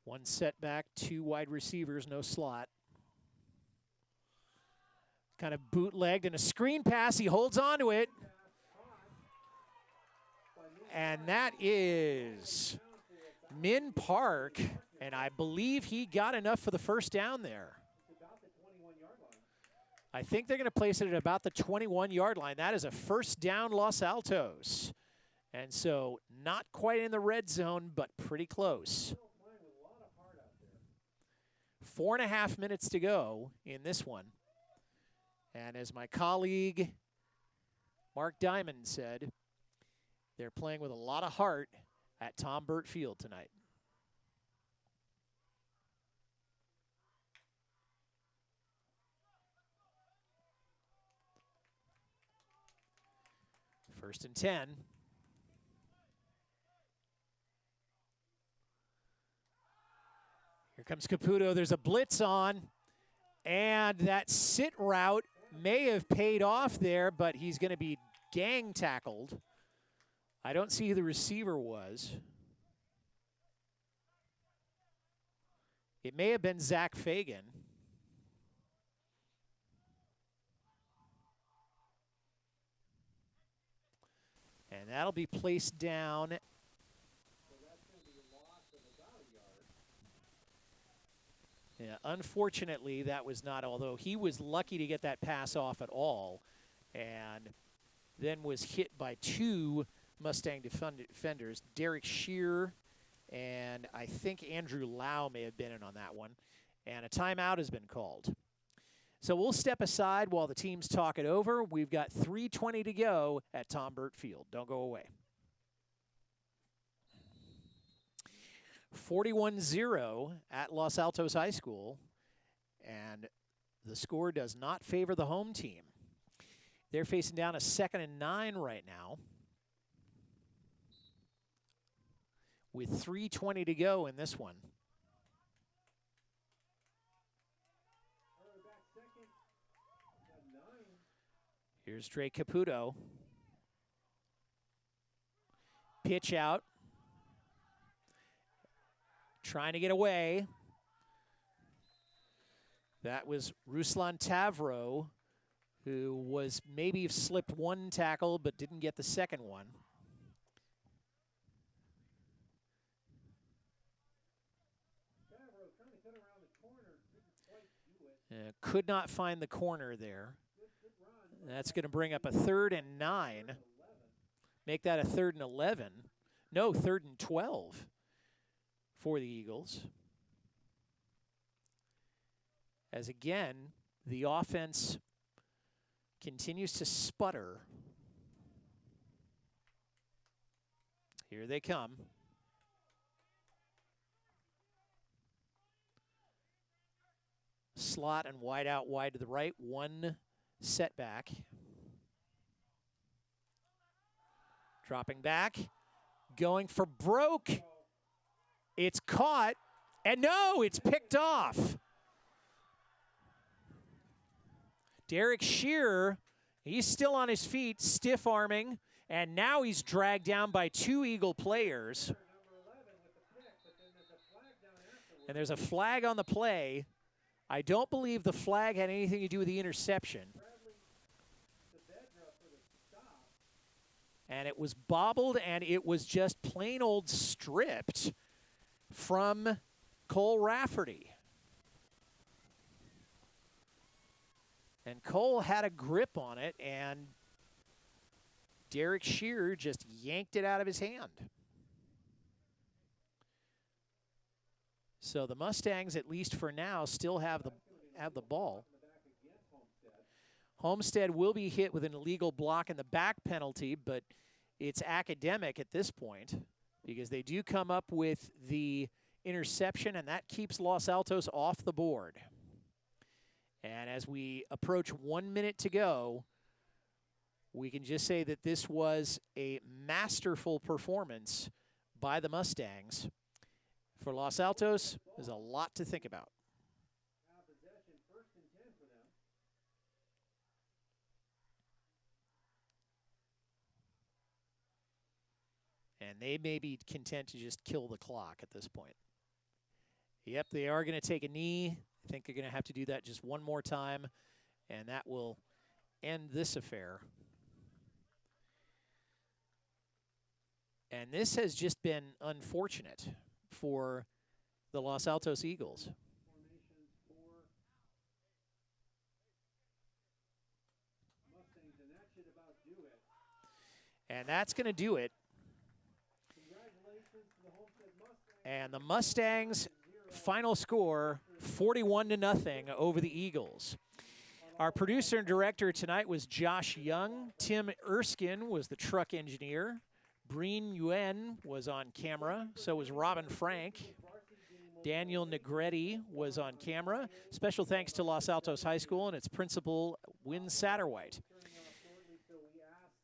One setback, 2 wide receivers, no slot. Kind of bootlegged and a screen pass. He holds on to it. And that is Min Park. And I believe he got enough for the 1st down there. I think they're going to place it at about the 21-yard line. That is a 1st down Los Altos. And so not quite in the red zone, but pretty close. 4.5 minutes to go in this one. And as my colleague Mark Diamond said, they're playing with a lot of heart at Tom Burt Field tonight. First and 10. Here comes Caputo. There's a blitz on, and that sit route may have paid off there, but he's going to be gang tackled. I don't see who the receiver was. It may have been Zach Fagan. And that'll be placed down. So that's going to be a loss of about a yard. Yeah, unfortunately, that was not, although he was lucky to get that pass off at all, and then was hit by two Mustang defenders, Derek Shear, and I think Andrew Lau may have been in on that one, and a timeout has been called. So we'll step aside while the teams talk it over. We've got 3:20 to go at Tom Burt Field. Don't go away. 41-0 at Los Altos High School, and the score does not favor the home team. They're facing down a 2nd and 9 right now, with 3:20 to go in this one. Back second, got 9. Here's Dre Caputo. Pitch out. Trying to get away. That was Ruslan Tavro, who was maybe slipped one tackle but didn't get the second one. Favreau trying to cut around the corner, didn't quite do it. Could not find the corner there. Good run. That's going to bring up a 3rd and 9. Make that a 3rd and 11. No, 3rd and 12 for the Eagles. As again, the offense continues to sputter. Here they come. Slot and wide out, wide to the right. One setback. Dropping back. Going for broke. It's caught. And no, it's picked off. Derek Shear, he's still on his feet, stiff arming, and now he's dragged down by two Eagle players. And there's a flag on the play. I don't believe the flag had anything to do with the interception. And it was bobbled, and it was just plain old stripped from Cole Rafferty. And Cole had a grip on it, and Derek Shear just yanked it out of his hand. So the Mustangs, at least for now, still have the ball. Homestead will be hit with an illegal block in the back penalty, but it's academic at this point because they do come up with the interception, and that keeps Los Altos off the board. And as we approach 1 minute to go, we can just say that this was a masterful performance by the Mustangs. For Los Altos, there's a lot to think about. Possession, 1st and 10 for them. And they may be content to just kill the clock at this point. Yep, they are going to take a knee. I think they're going to have to do that just one more time, and that will end this affair. And this has just been unfortunate for the Los Altos Eagles. Formations for Mustangs, and that should about do it. And that's going to do it. Congratulations to the Homestead Mustangs. And the Mustangs' final score, 41-0 over the Eagles. Our producer and director tonight was Josh Young. Tim Erskine was the truck engineer. Breen Yuen was on camera. So was Robin Frank. Daniel Negretti was on camera. Special thanks to Los Altos High School and its principal, Wynn Satterwhite.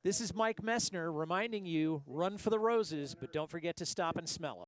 This is Mike Messner reminding you, run for the roses, but don't forget to stop and smell them.